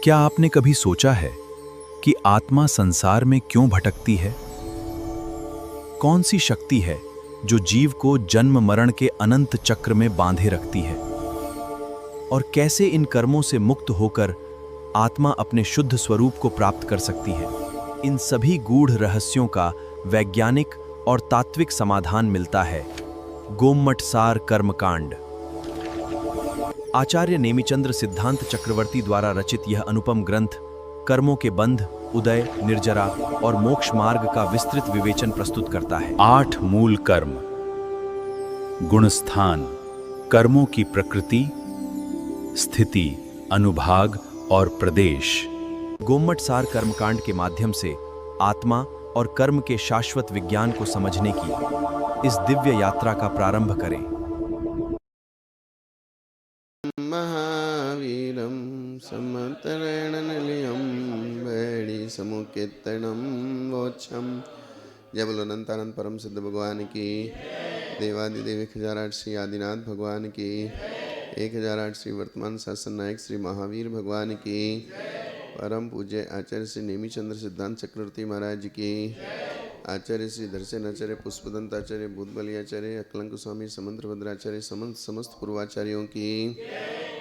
क्या आपने कभी सोचा है कि आत्मा संसार में क्यों भटकती है? कौन सी शक्ति है जो जीव को जन्म मरण के अनंत चक्र में बांधे रखती है? और कैसे इन कर्मों से मुक्त होकर आत्मा अपने शुद्ध स्वरूप को प्राप्त कर सकती है? इन सभी गूढ़ रहस्यों का वैज्ञानिक और तात्विक समाधान मिलता है गोमटसार कर्मकांड। आचार्य नेमिचंद्र सिद्धांत चक्रवर्ती द्वारा रचित यह अनुपम ग्रंथ कर्मों के बंध, उदय, निर्जरा और मोक्ष मार्ग का विस्तृत विवेचन प्रस्तुत करता है। 8 मूल कर्म। गुणस्थान, कर्मों की प्रकृति, स्थिति, अनुभाग और प्रदेश। गोमटसार कर्मकांड के माध्यम से आत्मा और कर्म के शाश्वत विज्ञान को समझने की इस दिव्य यात्रा का प्रारंभ करें। महावीरं समतरेण निलयं वैड़ी समुकेतनं वोच्छम। जय बोलो अनंतानंद परम सिद्ध भगवान की, देवादिदेव 1008 श्री आदिनाथ भगवान की, 1008 श्री वर्तमान शासन नायक श्री महावीर भगवान की, परम पूज्य आचार्य श्री नेमिचंद्र सिद्धांत चक्रवर्ती महाराज की, आचार्य श्री धरसेन आचार्य पुष्पदंत आचार्य भूतबली आचार्य अकलंक स्वामी समंत्र भद्राचार्य समस्त पूर्वाचार्यों की,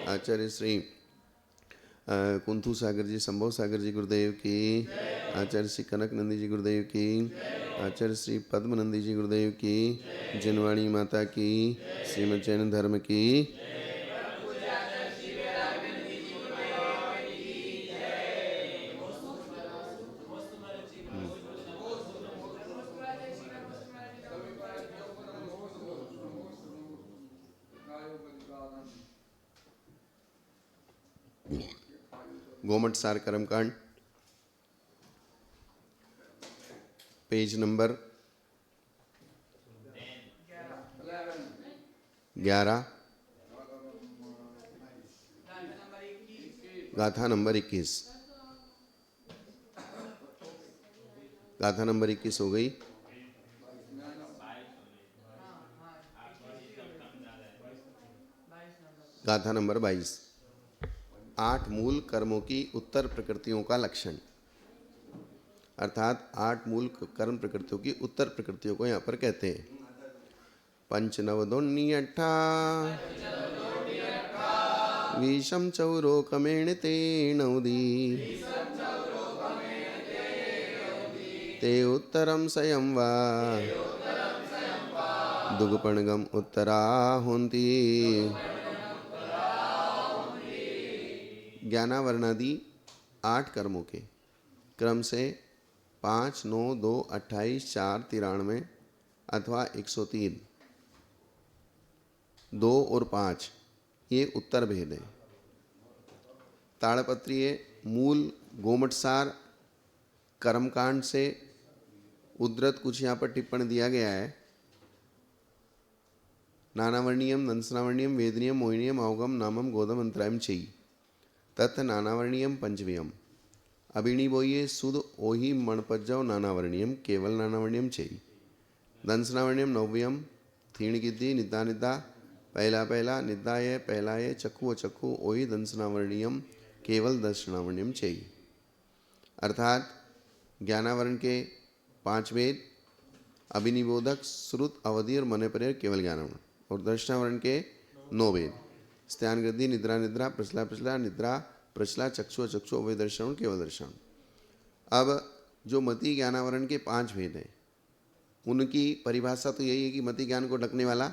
आचार्य श्री कुंथू सागर जी संभव सागर जी गुरुदेव की, आचार्य श्री कनक नंदी जी गुरुदेव की, आचार्य श्री पद्मनंदी जी गुरुदेव की, जिनवाणी माता की, श्रीमद जैन धर्म की। गोमटसार कर्मकांड, पेज नंबर 11, गाथा नंबर 21। गाथा नंबर 21 हो गई। गाथा नंबर 22। 8 मूल कर्मों की उत्तर प्रकृतियों का लक्षण, अर्थात 8 मूल कर्म प्रकृतियों की उत्तर प्रकृतियों को यहाँ पर कहते हैं। पंचनवदोन्नियट्ठा विषम चौरोकमेण ते नौदी ते उत्तरम स्वयं वा दुगुपणगम उत्तरा होन्ति। ज्ञानावरणादि 8 कर्मों के क्रम से 5, 9, 2, 28, 4, 93 अथवा 103, 2 और 5 ये उत्तर भेद है। ताड़पत्रीय मूल गोमटसार कर्मकांड से उद्धृत कुछ यहाँ पर टिप्पणी दिया गया है। नानावर्णीयम दंसनावर्णीयम वेदनीयम मोहिनीयम अवगम नामम गोदम अंतरायम चई तथ नानावर्णीयम पंचव्यम अभिणी बोइये सुद ओहि मणपज्जव नानावर्णीयम केवल नानावर्णीयम चई दंसनावर्णीयम नव्यम थीण गिद्धि निद्दा निद्दा पहला पहला निद्दाय पहलाय चक्कु चक्कु ओहि दंसनावर्णीयम केवल दर्शनावर्णीयम चई। अर्थात ज्ञानावरण के 5 वेद, अभिनिबोधक, श्रुत, अवधि और मनेपर्य केवल ज्ञानावरण, और दर्शनावरण के 9 वेद, स्त्यान गृद्धि निद्रा निद्रा प्रचला प्रचला निद्रा प्रचला चक्षु चक्षु अवय दर्शन केवल दर्शन। अब जो मति ज्ञानावरण के 5 भेद हैं उनकी परिभाषा तो यही है कि मति ज्ञान को ढकने वाला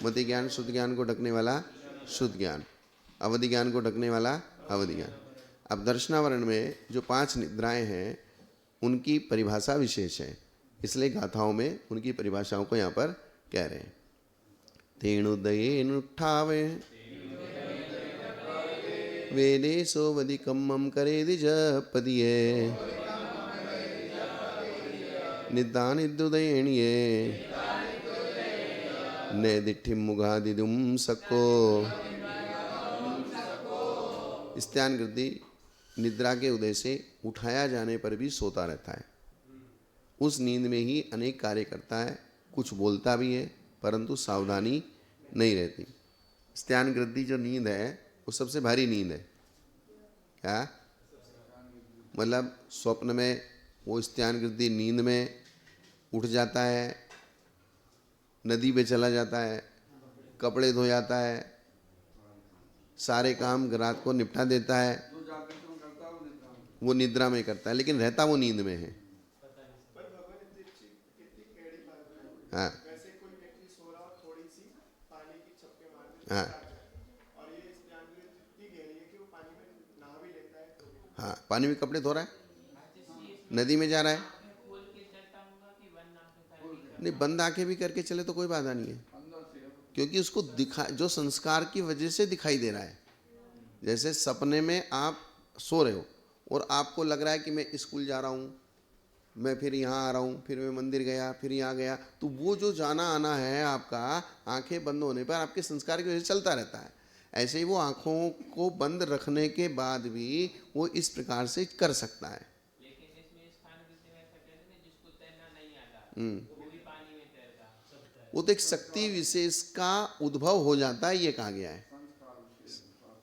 मति ज्ञान, शुद्ध ज्ञान को ढकने वाला शुद्ध ज्ञान, अवधि ज्ञान को ढकने वाला अवधि ज्ञान। अब दर्शनावरण में जो 5 निद्राएं हैं उनकी परिभाषा विशेष है, इसलिए गाथाओं में उनकी परिभाषाओं को यहाँ पर कह रहे हैं। तेणुदयेनुत्थावे वेदेशो वदिकम्मं करेदि जपदिये निद्दानिद्दुदयेणिये नैदिठ्ठिं मुगादिदुं सक्को। स्त्यान गृद्धि निद्रा के उदय से उठाया जाने पर भी सोता रहता है। उस नींद में ही अनेक कार्य करता है, कुछ बोलता भी है परंतु सावधानी नहीं रहती। स्त्यान गृद्धि जो नींद है वो सबसे भारी नींद है। क्या? मतलब स्वप्न में वो स्त्यानकृति नींद में उठ जाता है, नदी पे चला जाता है, कपड़े धो जाता है, सारे काम रात को निपटा देता है, वो निद्रा में करता है, लेकिन रहता वो नींद में है। हाँ हाँ हाँ, पानी में कपड़े धो रहा है, नदी में जा रहा है, नहीं बंद आंखें भी करके चले तो कोई बाधा नहीं है, क्योंकि उसको दिखा जो संस्कार की वजह से दिखाई दे रहा है। जैसे सपने में आप सो रहे हो और आपको लग रहा है कि मैं स्कूल जा रहा हूँ, मैं फिर यहाँ आ रहा हूँ, फिर मैं मंदिर गया, फिर यहाँ गया, तो वो जो जाना आना है आपका आंखें बंद होने पर आपके संस्कार की वजह से चलता रहता है। ऐसे ही वो आंखों को बंद रखने के बाद भी वो इस प्रकार से कर सकता है। लेकिन इसमें स्थान वृद्धि में ऐसा कहते हैं ना, जिसको तैरना नहीं आता वो भी पानी में तैरता है। वो तो एक शक्ति विशेष का उद्भव हो जाता है, ये कहा गया है।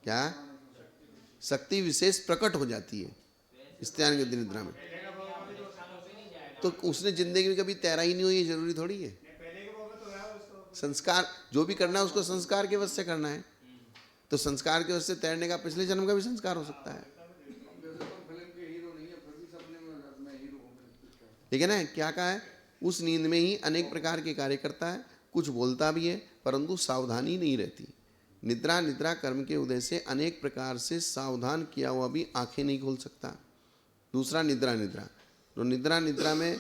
क्या शक्ति विशेष प्रकट हो जाती है स्त्यानकृति निद्रा में। तो उसने जिंदगी में कभी तैरा ही नहीं हो, ये जरूरी थोड़ी है। संस्कार जो भी करना है उसको संस्कार के वश से करना है, तो संस्कार के वश से तैरने का पिछले जन्म का भी संस्कार हो सकता है। ठीक है ना, क्या कहा है, उस नींद में ही अनेक प्रकार के कार्य करता है, कुछ बोलता भी है, परंतु सावधानी नहीं रहती। निद्रा कर्म के उदय से अनेक प्रकार से सावधान किया हुआ भी आंखें नहीं खोल सकता। दूसरा निद्रा तो निद्रा में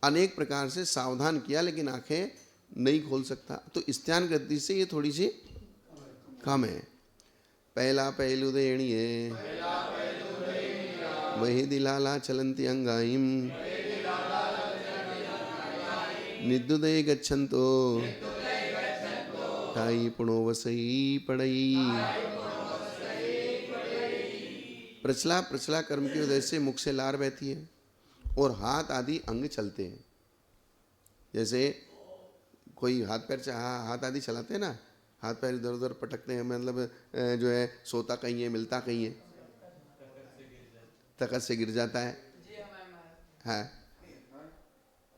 अनेक प्रकार से सावधान किया लेकिन आंखें नहीं खोल सकता। तो स्त्यानकृति से ये थोड़ी सी कम है। पहला पहलू देणिये वही दिलाला चलंती अंगाइम निद्युदे गच्छन्तो ताई पुणोवसई पड़ई। प्रचला कर्म की वजह से मुख से लार बहती है और हाथ आदि अंग चलते हैं। जैसे कोई हाथ आदि चलाते हैं ना, हाथ पैर इधर उधर पटकते हैं, मतलब जो है सोता कहीं है, मिलता कहीं है, तखत से गिर जाता है, हाँ,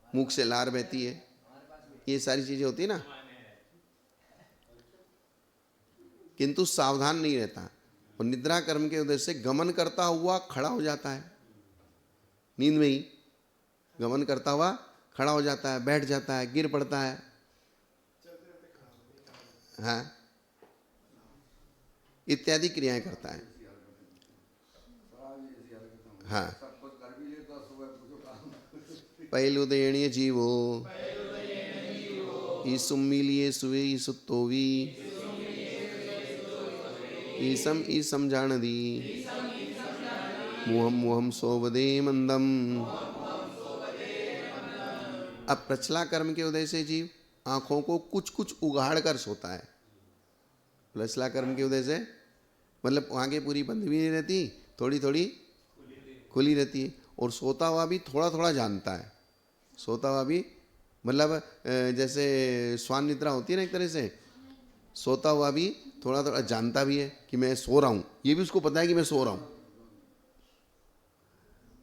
मुख से लार बहती है, ये सारी चीजें होती है ना, किंतु सावधान नहीं रहता। और निद्रा कर्म के उद्देश्य से गमन करता हुआ खड़ा हो जाता है, नींद में ही गमन करता हुआ खड़ा हो जाता है, बैठ जाता है, गिर पड़ता है, हाँ, इत्यादि क्रियाएं करता है। हाँ, पहलू देणीय जीवो ईसुम्मिलिये सुवे ईसुत्तोवी ईसम जानदी मुहम सोवदे मंदम। अब प्रचला कर्म के उदय से जीव आंखों को कुछ कुछ उगाड़ कर सोता है। प्रचला कर्म के उदय से मतलब आंखें पूरी बंद भी नहीं रहती, थोड़ी थोड़ी खुली रहती है, और सोता हुआ भी थोड़ा थोड़ा जानता है। सोता हुआ भी मतलब जैसे स्वान निद्रा होती है ना, एक तरह से सोता हुआ भी थोड़ा थोड़ा जानता भी है कि मैं सो रहा हूँ, ये भी उसको पता है कि मैं सो रहा हूँ।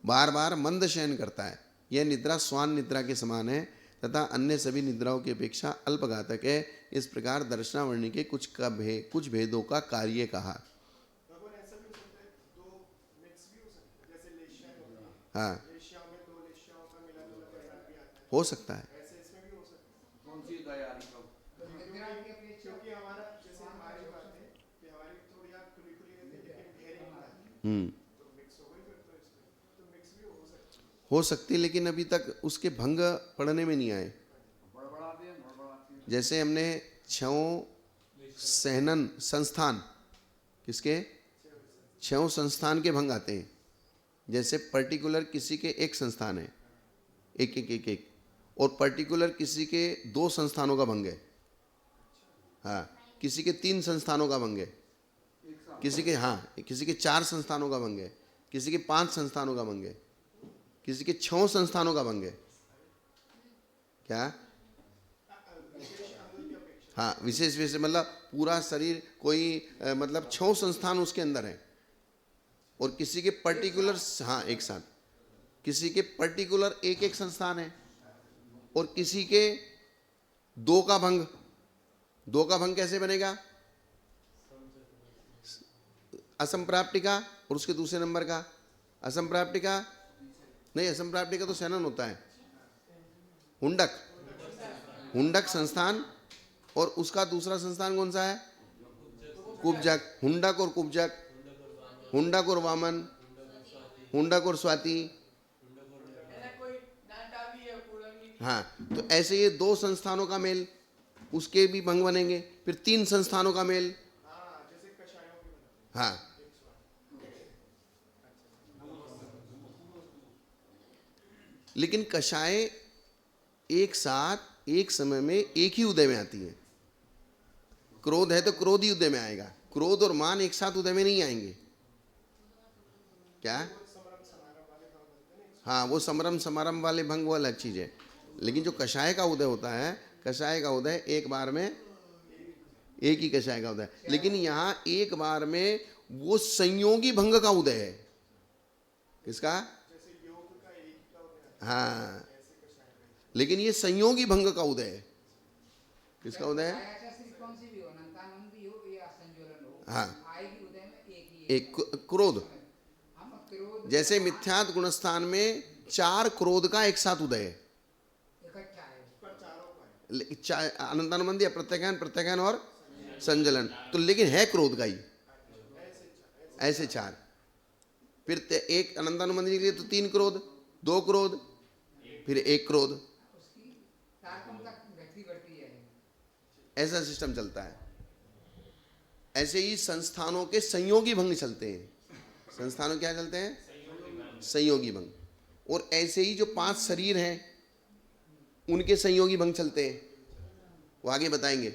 बार बार मंद शयन करता है। यह निद्रा स्वान निद्रा के समान है तथा अन्य सभी निद्राओं की अपेक्षा अल्पघातक है। इस प्रकार दर्शनावर्ण के कुछ भेदों का कार्य कहा। हाँ, हो सकता है। हो सकती, लेकिन अभी तक उसके भंग पढ़ने में नहीं आए। जैसे हमने छयों सहनन संस्थान, किसके छयों संस्थान के भंग आते हैं। जैसे पर्टिकुलर किसी के एक संस्थान है, एक और पर्टिकुलर किसी के 2 संस्थानों का भंग है, हाँ, किसी के 3 संस्थानों का भंग है, किसी के 4 संस्थानों का भंग है, किसी के 5 संस्थानों का भंग है, किसी के 6 संस्थानों का भंग है। क्या? हाँ, विशेष मतलब पूरा शरीर कोई मतलब 6 संस्थान उसके अंदर है, और किसी के पर्टिकुलर, हाँ एक साथ, किसी के पर्टिकुलर एक एक संस्थान है, और किसी के दो का भंग। दो का भंग कैसे बनेगा? असंप्राप्ति का और उसके दूसरे नंबर का असंप्राप्ति का, नहीं असंप्राप्ति का तो शनन होता है, हुंडक, हुंडक संस्थान, और उसका दूसरा संस्थान कौन सा है? कुब्जक। हुंडक और कुब्जक, हुंडक और वामन, हुंडक और स्वाति। हाँ, तो ऐसे ये दो संस्थानों का मेल, उसके भी भंग बनेंगे। फिर तीन संस्थानों का मेल, हाँ, लेकिन कषाय एक साथ एक समय में एक ही उदय में आती है। क्रोध है तो क्रोध ही उदय में आएगा, क्रोध और मान एक साथ उदय में नहीं आएंगे। क्या? हाँ, वो समरम समारंभ वाले भंग वो अलग चीज है, लेकिन जो कषाय का उदय होता है, कषाय का उदय एक बार में एक ही कषाय का उदय, लेकिन यहाँ एक बार में वो संयोगी भंग का उदय है। किसका? हाँ, लेकिन ये संयोगी भंग का उदय है। किसका उदय है? हाँ, एक क्रोध, जैसे मिथ्यात गुणस्थान में चार क्रोध का एक साथ उदय है, अनंतानुबंधी, अप्रत्याख्यान, प्रत्याख्यान और संजलन, तो लेकिन है क्रोध का ही, ऐसे चार। फिर एक अनंतानुबंधी के लिए तो तीन क्रोध, दो क्रोध, फिर एक क्रोध, ऐसा सिस्टम चलता है। ऐसे ही संस्थानों के संयोगी भंग चलते हैं। संस्थानों क्या चलते हैं? संयोगी भंग। और ऐसे ही जो पांच शरीर हैं उनके संयोगी भंग चलते हैं, वो आगे बताएंगे।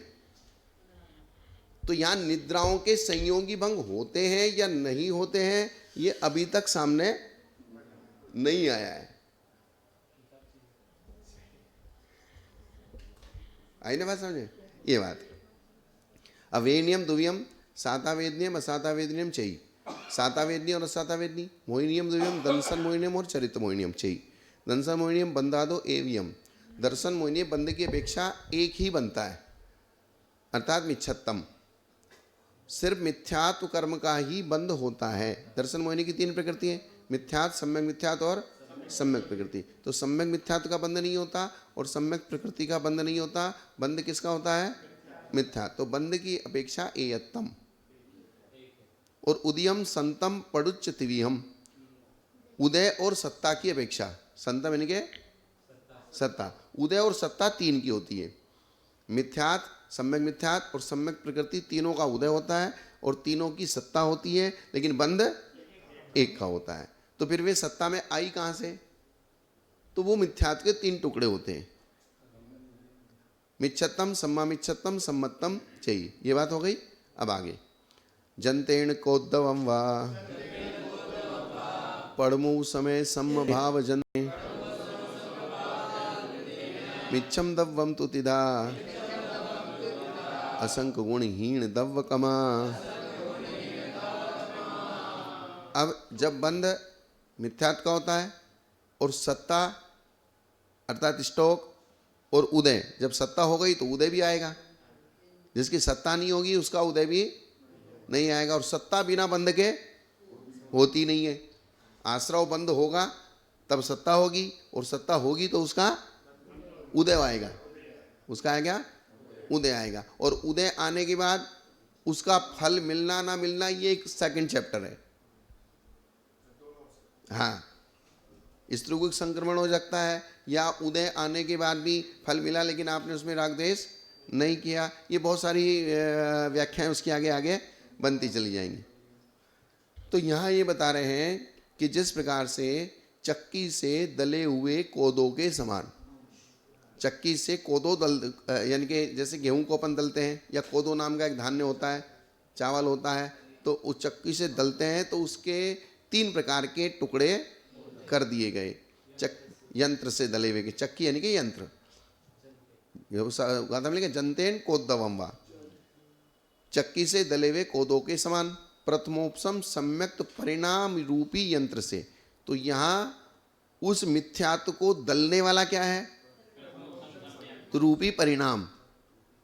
तो यहां निद्राओं के संयोगी भंग होते हैं या नहीं होते हैं, ये अभी तक सामने नहीं आया है। आई ना बात समझे? ये बात अवेनियम दुव्यम सातावेदनियम असातावेदनियम चाहिए। सातावेदनी और असातावेदनी, मोहिनियम दुव्यम दंसन मोहिनियम और चरित्र मोहिनियम चाहिए। दंसन मोहिनियम बंदादो एवियम, दर्शन मोहिनी बंद की अपेक्षा एक ही बनता है, अर्थात मिच्छत्तम, सिर्फ मिथ्यात्व कर्म का ही बंध होता है। दर्शन मोहिनी की तीन प्रकृति है, मिथ्यात्व, सम्यक मिथ्यात्व और सम्यक प्रकृति। तो सम्यक मिथ्यात्व का बंध नहीं होता और सम्यक प्रकृति का बंध नहीं होता, बंध किसका होता है? मिथ्या। तो बंध की अपेक्षा एयत्तम। और उदयम संतम पड़ुच्च तिविहम, उदय और सत्ता की अपेक्षा, संतम यानी के सत्ता, उदय और सत्ता तीन की होती है। मिथ्यात, सम्यक मिथ्यात और सम्यक प्रकृति तीनों का उदय होता है और तीनों की सत्ता होती है, लेकिन बंध एक का होता है। तो फिर वे सत्ता में आई कहां से? तो वो मिथ्यात के तीन टुकड़े होते हैं, मिच्छत्तम, सम्मा मिच्छत्तम, सम्मत्तम चाहिए। ये बात हो गई। अब आगे, जंतेण कोद्दवम वा पड़मु समय सम्भाव जन्मे मिच्छम दव्वम तुतिदा असंक गुणहीन दव्व कमा। अब जब बंध मिथ्यात्व का होता है और सत्ता अर्थात स्टोक और उदय, जब सत्ता हो गई तो उदय भी आएगा, जिसकी सत्ता नहीं होगी उसका उदय भी नहीं आएगा। और सत्ता बिना बंध के होती नहीं है। आश्रव बंद होगा तब सत्ता होगी, और सत्ता होगी तो उसका उदय आएगा, उसका आएगा उदय आएगा। और उदय आने के बाद उसका फल मिलना ना मिलना ये एक सेकंड चैप्टर है। हाँ, स्त्रीगुक संक्रमण हो सकता है, या उदय आने के बाद भी फल मिला लेकिन आपने उसमें राग द्वेष नहीं किया। ये बहुत सारी व्याख्याएं उसके आगे आगे बनती चली जाएंगी। तो यहाँ ये बता रहे हैं कि जिस प्रकार से चक्की से दले हुए कोदो के समान, चक्की से कोदो दल यानी कि जैसे गेहूं को अपन दलते हैं, या कोदो नाम का एक धान्य होता है, चावल होता है, तो उस चक्की से दलते हैं तो उसके तीन प्रकार के टुकड़े कर दिए गए। यंत्र से दले हुए, चक्की यानी कि यंत्र, गाथा में लिखा जंतेन कोद्दवम वा, चक्की से दले हुए कोदो के समान। प्रथमोपसम सम्यक्त परिणाम रूपी यंत्र से। तो यहाँ उस मिथ्यात्व को दलने वाला क्या है? तो रूपी परिणाम।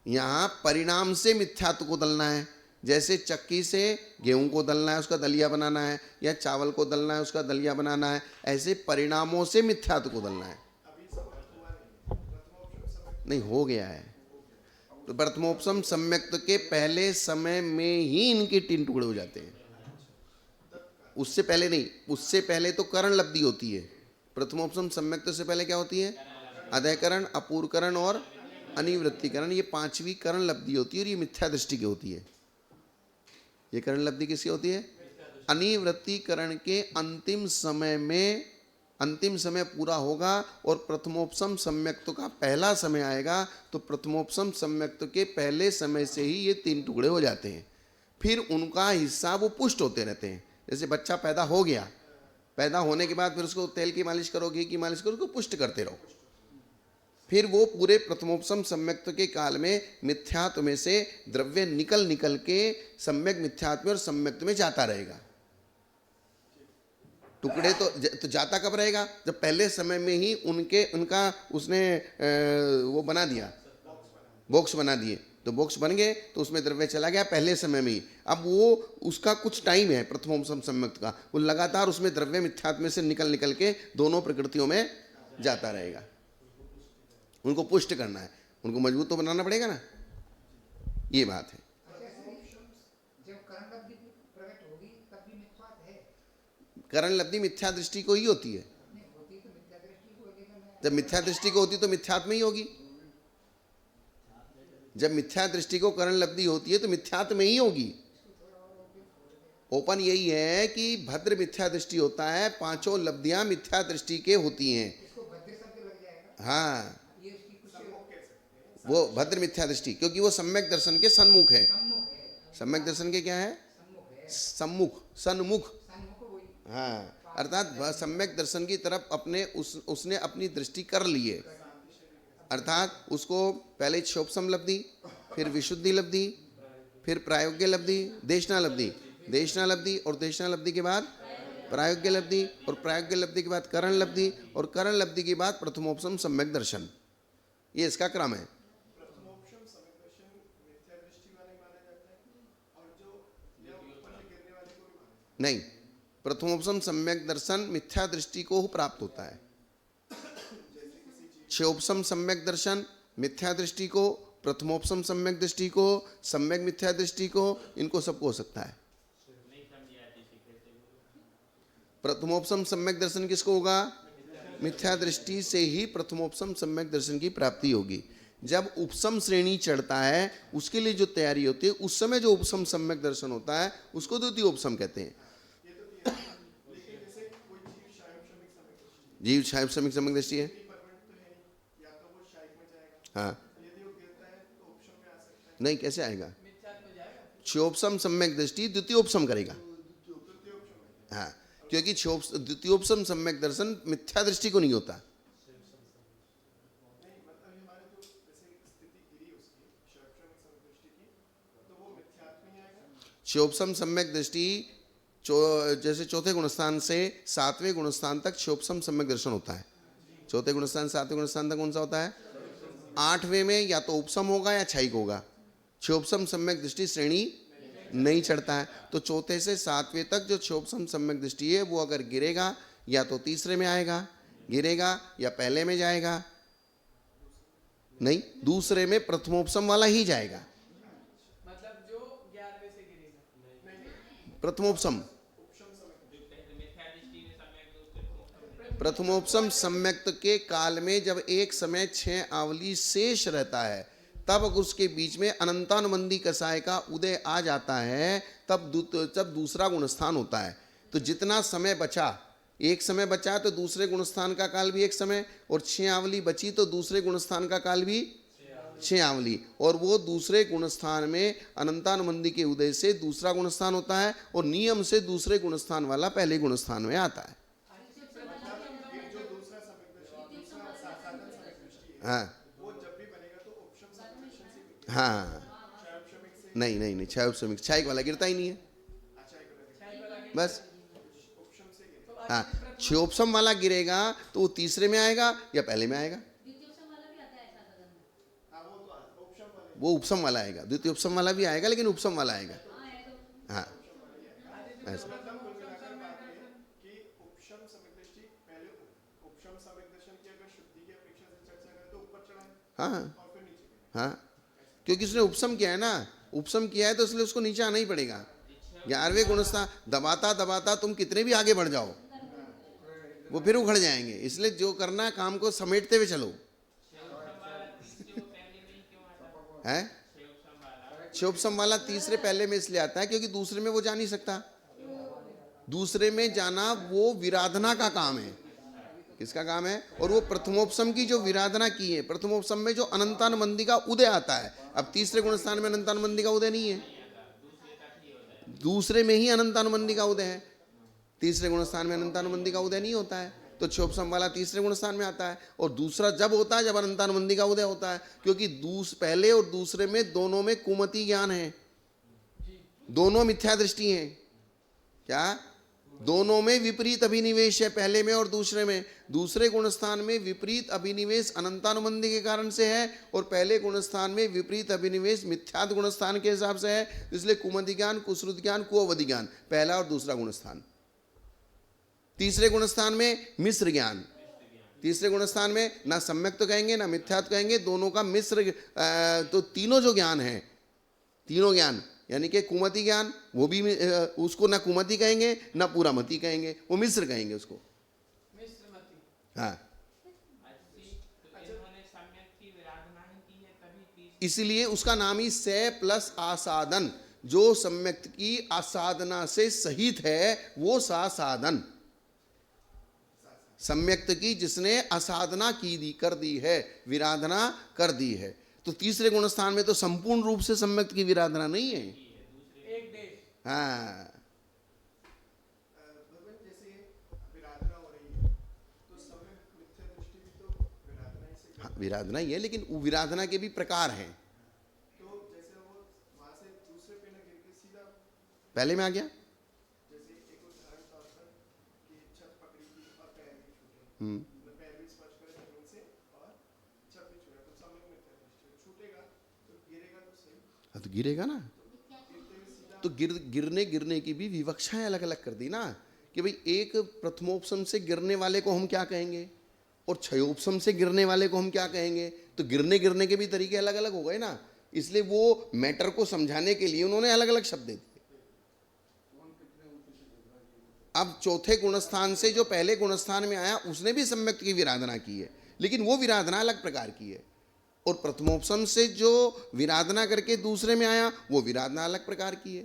यहाँ परिणाम से मिथ्यात्व को दलना है। जैसे चक्की से गेहूं को दलना है, उसका दलिया बनाना है, या चावल को दलना है, उसका दलिया बनाना है, ऐसे परिणामों से मिथ्यात्व को दलना है। नहीं, हो गया है। तो प्रथमोपसम सम्यक्त के पहले समय में ही इनके 3 टुकड़े हो जाते हैं, उससे पहले नहीं। उससे पहले तो करण लब्धि होती है। प्रथमोपसम सम्यक्त से पहले क्या होती है? अधयकरण, अपूर्वकरण और अनिवृत्तिकरण। ये 5वीं करण लब्धि होती है और ये मिथ्या दृष्टि की होती है। ये करण लब्धि किसकी होती है? अनिवृत्तिकरण के अंतिम समय में, अंतिम समय पूरा होगा और प्रथमोपसम सम्यक्त का पहला समय आएगा, तो प्रथमोपसम सम्यक्त के पहले समय से ही ये 3 टुकड़े हो जाते हैं। फिर उनका हिस्सा वो पुष्ट होते रहते हैं। जैसे बच्चा पैदा हो गया, पैदा होने के बाद फिर उसको तेल की मालिश करो, घी की मालिश करो, उसको पुष्ट करते रहो। फिर वो पूरे प्रथमोपसम सम्यक्त के काल में मिथ्यात्व में से द्रव्य निकल निकल के सम्यक मिथ्यात्व में और सम्यक्त में जाता रहेगा। टुकड़े तो जाता कब रहेगा? जब पहले समय में ही उनका उसने वो बना दिया, बॉक्स बना दिए। तो बॉक्स बन गए तो उसमें द्रव्य चला गया पहले समय में ही। अब वो उसका कुछ टाइम है प्रथमोपसम सम्यक्त का, वो लगातार उसमें द्रव्य मिथ्यात्व में से निकल निकल के दोनों प्रकृतियों में जाता रहेगा। उनको पुष्ट करना है, उनको मजबूत तो बनाना पड़ेगा ना, ये बात है। करण लब्धि मिथ्या दृष्टि को ही होती है। जब मिथ्या दृष्टि को होती तो मिथ्यात्व में ही होगी। जब मिथ्या दृष्टि को करण लब्धि होती है तो मिथ्यात्व में ही होगी। ओपन यही है कि भद्र मिथ्या दृष्टि होता है, 5 लब्धियां मिथ्या दृष्टि के होती हैं। हाँ, वो भद्र मिथ्या दृष्टि, क्योंकि वो सम्यक दर्शन के सन्मुख है। सम्यक दर्शन के क्या है? सम्मुख, सन्मुख। हाँ, अर्थात सम्यक दर्शन की तरफ अपने उसने अपनी दृष्टि कर ली है। अर्थात उसको पहले क्षोभसम लब्धि, फिर विशुद्धि लब्धि, फिर प्रायोग्य लब्धि, देशना लब्धि, देशना लब्धि, और देशना लब्धि के बाद प्रायोग्य लब्धि, और प्रायोग्य लब्धि के बाद करण लब्धि, और करण लब्धि के बाद प्रथमोपसम सम्यक दर्शन। ये इसका क्रम है। नहीं, प्रथमोपसम सम्यक दर्शन मिथ्या दृष्टि को प्राप्त होता है। क्षोभसम सम्यक दर्शन मिथ्या दृष्टि को, प्रथमोपसम सम्यक दृष्टि को, सम्यक मिथ्या दृष्टि को, इनको सबको हो सकता है। प्रथमोपसम सम्यक दर्शन किसको होगा? मिथ्या दृष्टि से ही प्रथमोपसम सम्यक दर्शन की प्राप्ति होगी। जब उपसम श्रेणी चढ़ता है उसके लिए जो तैयारी होती है, उस समय जो उपसम सम्यक दर्शन होता है उसको द्वितीय उपसम कहते हैं। जीव शायब सम्यक सम्यक दृष्टि है। हाँ, नहीं, कैसे आएगा? क्षोभसम सम्यक दृष्टि द्वितीयोपसम करेगा। हाँ, क्योंकि द्वितीयोपसम सम्यक दर्शन मिथ्या दृष्टि को नहीं होता। क्षोभसम सम्यक दृष्टि जैसे चौथे गुणस्थान से 7वें गुणस्थान तक क्षोभसम सम्यक दर्शन होता है। चौथे गुणस्थान से 7वें गुणस्थान तक कौन सा होता है? 8वें में या तो उपसम होगा या क्षयिक होगा। क्षोभसम सम्यक दृष्टि श्रेणी नहीं चढ़ता है। तो चौथे से 7वें तक जो क्षोभसम सम्यक दृष्टि है वो अगर गिरेगा या तो तीसरे में आएगा, गिरेगा या पहले में जाएगा। नहीं, दूसरे में प्रथमोपसम वाला ही जाएगा। मतलब जो 11वें से गिरेगा प्रथमोपसम, प्रथमोपसम सम्यक्त के काल में जब एक समय 6 आवली शेष रहता है, तब उसके बीच में अनंतानुबंधी कसाय का उदय आ जाता है, तब दूसरा गुणस्थान होता है। तो जितना समय बचा, एक समय बचा तो दूसरे गुणस्थान का काल भी एक समय, और 6 आवली बची तो दूसरे गुणस्थान का काल भी 6 आवली, और वो दूसरे गुणस्थान में अनंतानुबंधी के उदय से दूसरा गुणस्थान होता है, और नियम से दूसरे गुणस्थान वाला पहले गुणस्थान में आता है। हाँ, हाँ, नहीं, क्षय उपसमिक, क्षयिक वाला गिरता ही नहीं है। बस। हाँ, क्षयोपसम वाला गिरेगा तो वो तीसरे में आएगा या पहले में आएगा? वो उपसम वाला आएगा, द्वितीय उपसम वाला भी आएगा, लेकिन उपसम वाला आएगा। हाँ, ऐसा। हाँ हाँ, क्योंकि उसने उपसम किया है ना, उपसम किया है तो इसलिए उसको नीचे आना ही पड़ेगा। 11वें गुणस्थान दबाता दबाता तुम कितने भी आगे बढ़ जाओ वो फिर उखड़ जाएंगे, इसलिए जो करना है काम को समेटते हुए चलो। है क्षयोपसम वाला तीसरे पहले में इसलिए आता है क्योंकि दूसरे में वो जा नहीं सकता। दूसरे में जाना वो विराधना का काम है। किसका काम है? और वो प्रथमोपसम की जो विराधना की है, प्रथमोपसम में जो अनंतानुबंधी का उदय आता है। अब तीसरे गुणस्थान में अनंतानुबंधी का उदय नहीं है, दूसरे में ही अनंतानुबंधी का उदय है। तीसरे गुणस्थान में अनंतानुबंधी का उदय नहीं होता है, तो क्षयोपसम वाला तीसरे गुणस्थान में आता है। और दूसरा जब होता है जब अनंतानुबंधी का उदय होता है, क्योंकि पहले और दूसरे में दोनों में कुमति ज्ञान है, दोनों मिथ्या दृष्टि है। क्या? दोनों में विपरीत अभिनिवेश है, पहले में और दूसरे में। दूसरे गुणस्थान में विपरीत अभिनिवेश अनंतानुबंधी के कारण से है, और पहले गुणस्थान में विपरीत अभिनिवेश मिथ्याद गुणस्थान के हिसाब से है। इसलिए कुमति ज्ञान, कुश्रुत ज्ञान, कुअवधि ज्ञान पहला और दूसरा गुणस्थान। तीसरे गुणस्थान में मिश्र ज्ञान। तीसरे गुणस्थान में ना सम्यक तो कहेंगे ना मिथ्यात कहेंगे, दोनों का मिश्र। तो तीनों जो ज्ञान है, तीनों ज्ञान यानी कि कुमति ज्ञान, वो भी उसको ना कुमति कहेंगे ना पूरा मति कहेंगे, वो मिश्र कहेंगे उसको। हाँ, इसलिए उसका नाम ही से प्लस आसादन। जो सम्यक की आसाधना से सहित है वो साधन। सम्यक्त की जिसने असाधना की कर दी है, विराधना कर दी है। तो तीसरे गुणस्थान में तो संपूर्ण रूप से सम्यक्त की विराधना नहीं है। हाँ, हाँ, विराधना ही है, लेकिन विराधना के भी प्रकार हैं। पहले में आ गया। हाँ, तो गिरेगा ना। तो गिरने की भी विवक्षाएं अलग अलग कर दी ना, कि भाई एक प्रथमोपसम से गिरने वाले को हम क्या कहेंगे और क्षयोपसम से गिरने वाले को हम क्या कहेंगे। तो गिरने के भी तरीके अलग अलग हो गए ना, इसलिए वो मैटर को समझाने के लिए उन्होंने अलग अलग शब्द दिए। अब चौथे गुणस्थान से जो पहले गुणस्थान में आया उसने भी सम्यक्त की विराधना की है, लेकिन वो विराधना अलग प्रकार की है। और प्रथमोपसम से जो विराधना करके दूसरे में आया वो विराधना अलग प्रकार की है।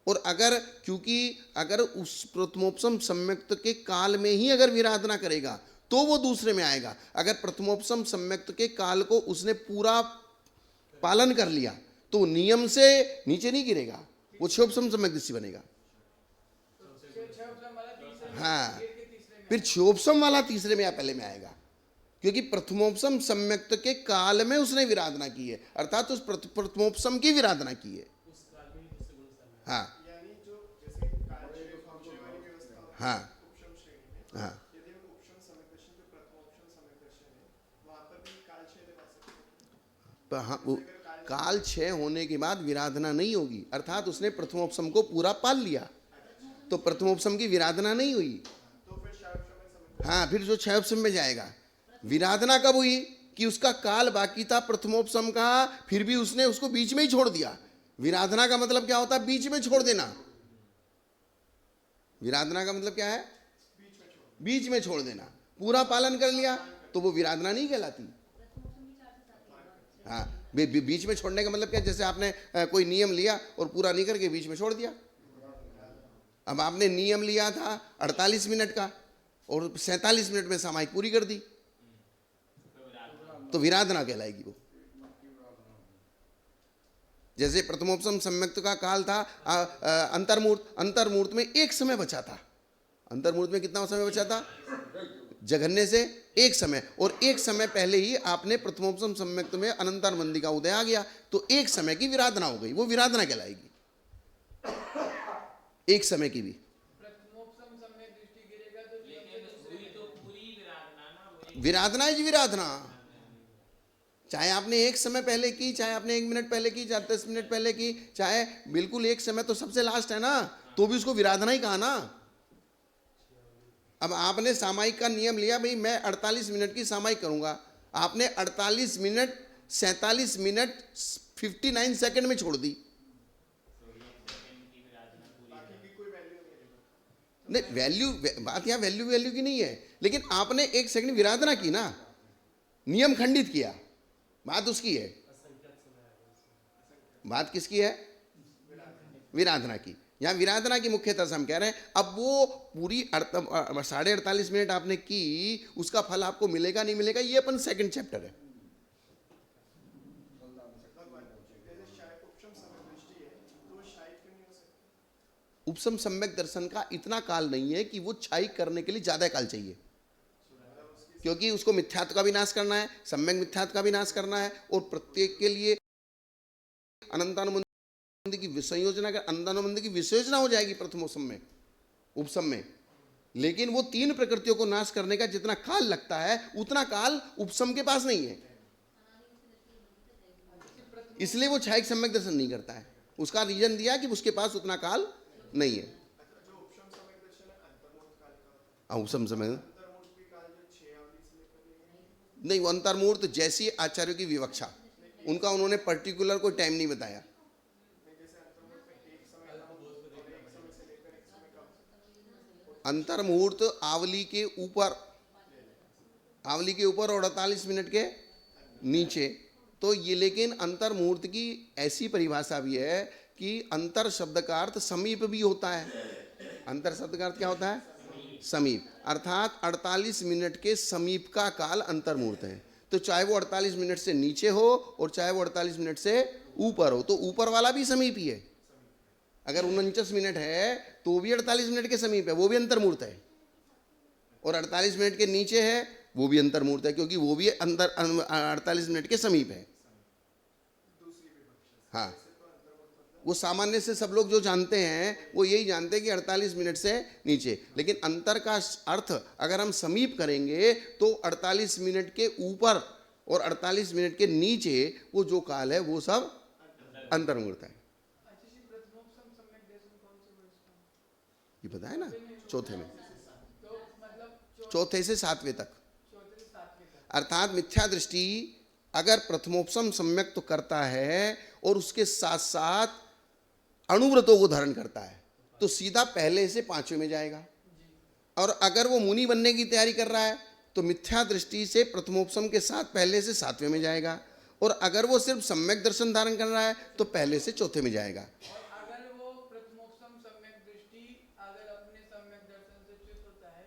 और अगर उस प्रथमोपसम सम्यक्त के काल में ही अगर विराधना करेगा तो वो दूसरे में आएगा। अगर प्रथमोपसम सम्यक्त के काल को उसने पूरा पालन कर लिया तो नियम से नीचे नहीं गिरेगा, वो क्षयोपसम सम्यक्त से बनेगा। हाँ, फिर क्षयोपसम वाला तीसरे में या पहले में आएगा, क्योंकि प्रथमोपसम सम्यक्त के काल में उसने विराधना की है, अर्थात उस प्रथमोपसम की विराधना की है। हाँ हाँ हाँ, हाँ, वो काल क्षय होने के बाद विराधना नहीं होगी, अर्थात उसने प्रथमोपसम को पूरा पाल लिया तो प्रथमोपसम की विराधना नहीं हुई। हाँ, फिर जो क्षयोपसम में जाएगा। विराधना कब हुई? कि उसका काल बाकी था प्रथमोपसम का, फिर भी उसने उसको बीच में ही छोड़ दिया। विराधना का मतलब क्या होता है? बीच में छोड़ देना। विराधना का मतलब क्या है? बीच में छोड़ देना। पूरा पालन कर लिया तो वो विराधना नहीं कहलाती। हाँ, बीच में छोड़ने का मतलब क्या? जैसे आपने कोई नियम लिया और पूरा नहीं करके बीच में छोड़ दिया। अब आपने नियम लिया था 48 मिनट का और 47 मिनट में सामायिक पूरी कर दी तो विराधना कहलाएगी वो। जैसे प्रथमोपसम सम्यक्त का काल था अंतर्मूर्त में एक समय बचा था। अंतर्मूर्त में कितना समय बचा था? जघन्य से एक समय, और एक समय पहले ही आपने प्रथमोपसम सम्यक्त में अनंतानुबंधी का उदय आ गया तो एक समय की विराधना हो गई, वो विराधना कहलाएगी। एक समय की भी। प्रथमोपसम सम्यक दृष्टि गिरेगा तो नियम से दूसरे हुई तो पूरी विराधना ना वो एक विराधना है जी, विराधना। चाहे आपने एक समय पहले की, चाहे आपने 1 मिनट पहले की, चाहे 10 मिनट पहले की, चाहे बिल्कुल एक समय तो सबसे लास्ट है ना, तो भी उसको विराधना ही कहा ना। अब आपने सामायिक का नियम लिया, भाई मैं 48 मिनट की सामायिक करूंगा, आपने 48 मिनट 47 मिनट 59 सेकंड में छोड़ दी। नहीं, वैल्यू बात यहाँ वैल्यू वैल्यू की नहीं है, लेकिन आपने 1 सेकंड विराधना की ना, नियम खंडित किया, बात उसकी है। बात किसकी है? विराधना की। यहाँ विराधना की मुख्यतः से हम कह रहे हैं, अब वो पूरी 48.5 मिनट आपने की, उसका फल आपको मिलेगा नहीं मिलेगा, ये अपन सेकंड चैप्टर है। उपसम सम्यक दर्शन का इतना काल नहीं है कि वो क्षायिक करने के लिए ज्यादा काल चाहिए, क्योंकि उसको मिथ्यात्व का भी नाश करना है, सम्यक मिथ्यात्व का भी नाश करना है, और प्रत्येक के लिए अनंतानुबंध की विसंयोजना, अनंतानुबंध की विसंयोजना हो जाएगी प्रथमोपसम में, उपसम में। लेकिन वो 3 प्रकृतियों को नाश करने का जितना काल लगता है, उतना काल उपसम के पास नहीं है, इसलिए वो क्षायिक सम्यक दर्शन नहीं करता है। उसका रीजन दिया कि उसके पास उतना काल नहीं है। उपसम समय नहीं, वो अंतर्मुहूर्त जैसी आचार्यों की विवक्षा, उनका उन्होंने पर्टिकुलर कोई टाइम नहीं बताया। अंतर्मुहूर्त आवली के ऊपर और 48 मिनट के नीचे, तो ये, लेकिन अंतर्मुहूर्त की ऐसी परिभाषा भी है कि अंतर शब्द का अर्थ समीप भी होता है। अंतर शब्द का अर्थ क्या होता है? समीप, अर्थात 48 मिनट के समीप का काल अंतर्मुहूर्त है। तो चाहे वो 48 मिनट से नीचे हो और चाहे वो 48 मिनट से ऊपर हो, तो ऊपर वाला भी समीप ही है। अगर 49 मिनट है तो भी 48 मिनट के समीप है, वो भी अंतर्मुहूर्त है। और 48 मिनट के नीचे है, वो भी अंतर्मुहूर्त है, क्योंकि वो भी अंतर 48 मिनट के समीप है। हाँ, वो सामान्य से सब लोग जो जानते हैं वो यही जानते हैं कि 48 मिनट से नीचे, लेकिन अंतर का अर्थ अगर हम समीप करेंगे तो 48 मिनट के ऊपर और 48 मिनट के नीचे वो जो काल है वो सब अंतर्मुहूर्त है। ये पता है ना, चौथे में, चौथे से 7वें तक, अर्थात मिथ्या दृष्टि अगर प्रथमोपसम सम्यक तो करता है और उसके साथ साथ अणुव्रतों को धारण करता है, तो सीधा पहले से 5वें में जाएगा। और अगर वो मुनि बनने की तैयारी कर रहा है तो मिथ्या दृष्टि से प्रथमोपसम के साथ पहले से 7वें में जाएगा। और अगर वो सिर्फ सम्यक दर्शन धारण कर रहा है तो पहले से 4थे में जाएगा। अगर वो प्रथमोपसम सम्यक दृष्टि अगर अपने सम्यक दर्शन से च्युत होता है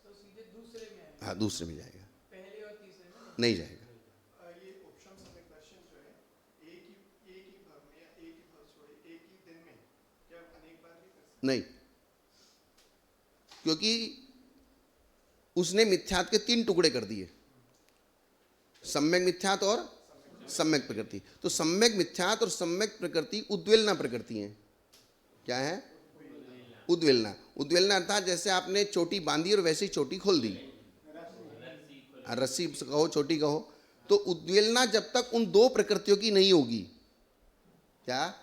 तो सीधे दूसरे में आएगा। हाँ, दूसरे में जाएगा, पहले और तीसरे में नहीं जाएगा। ये उपशम सम्यक दर्शन जो है, एक ही भाग में या एक ही भाग छोड़े एक ही दिन में, क्या अनेक बार भी कर सकते? नहीं, क्योंकि उसने मिथ्यात के 3 टुकड़े कर दिए, सम्यक मिथ्यात और सम्यक प्रकृति। तो सम्यक मिथ्यात और सम्यक प्रकृति उद्वेलना प्रकृति है। क्या है? उद्वेलना। उद्वेलना अर्थात जैसे आपने चोटी बांधी और वैसे ही चोटी खोल दी, रस्सी कहो चोटी कहो, तो उद्वेलना जब तक उन 2 प्रकृतियों की नहीं होगी, क्या,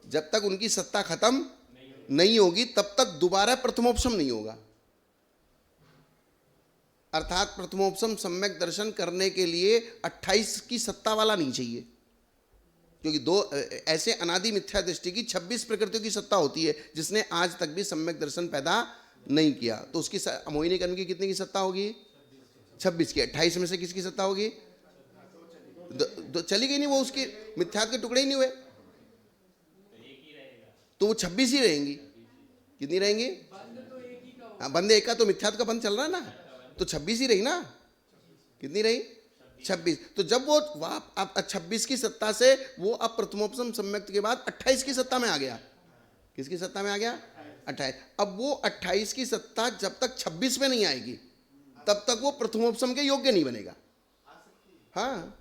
जब तक उनकी सत्ता खत्म नहीं होगी तब तक दोबारा प्रथमोपसम नहीं होगा। अर्थात प्रथमोपसम सम्यक दर्शन करने के लिए 28 की सत्ता वाला नहीं चाहिए, क्योंकि 2 ऐसे अनादि मिथ्या दृष्टि की 26 प्रकृतियों की सत्ता होती है, जिसने आज तक भी सम्यक दर्शन पैदा नहीं किया। तो उसकी मोहिनी कर्म की कितने की सत्ता होगी? 26 की। 28 में से किसकी सत्ता होगी? चली गई नहीं, वो उसके मिथ्यात के टुकड़े ही नहीं हुए, तो वो 26 ही रहेंगी। कितनी रहेंगी? हाँ, बंद एक का, तो मिथ्यात का बंद चल रहा है ना, तो 26 ही रही ना। कितनी रही? 26। तो जब वो अब 26 की सत्ता से वो अब प्रथमोपसम सम्यक के बाद 28 की सत्ता में आ गया। किसकी सत्ता में आ गया? 28। अब वो 28 की सत्ता जब तक 26 में नहीं आएगी तब तक वो प्रथमोपसम के योग्य नहीं बनेगा। हाँ,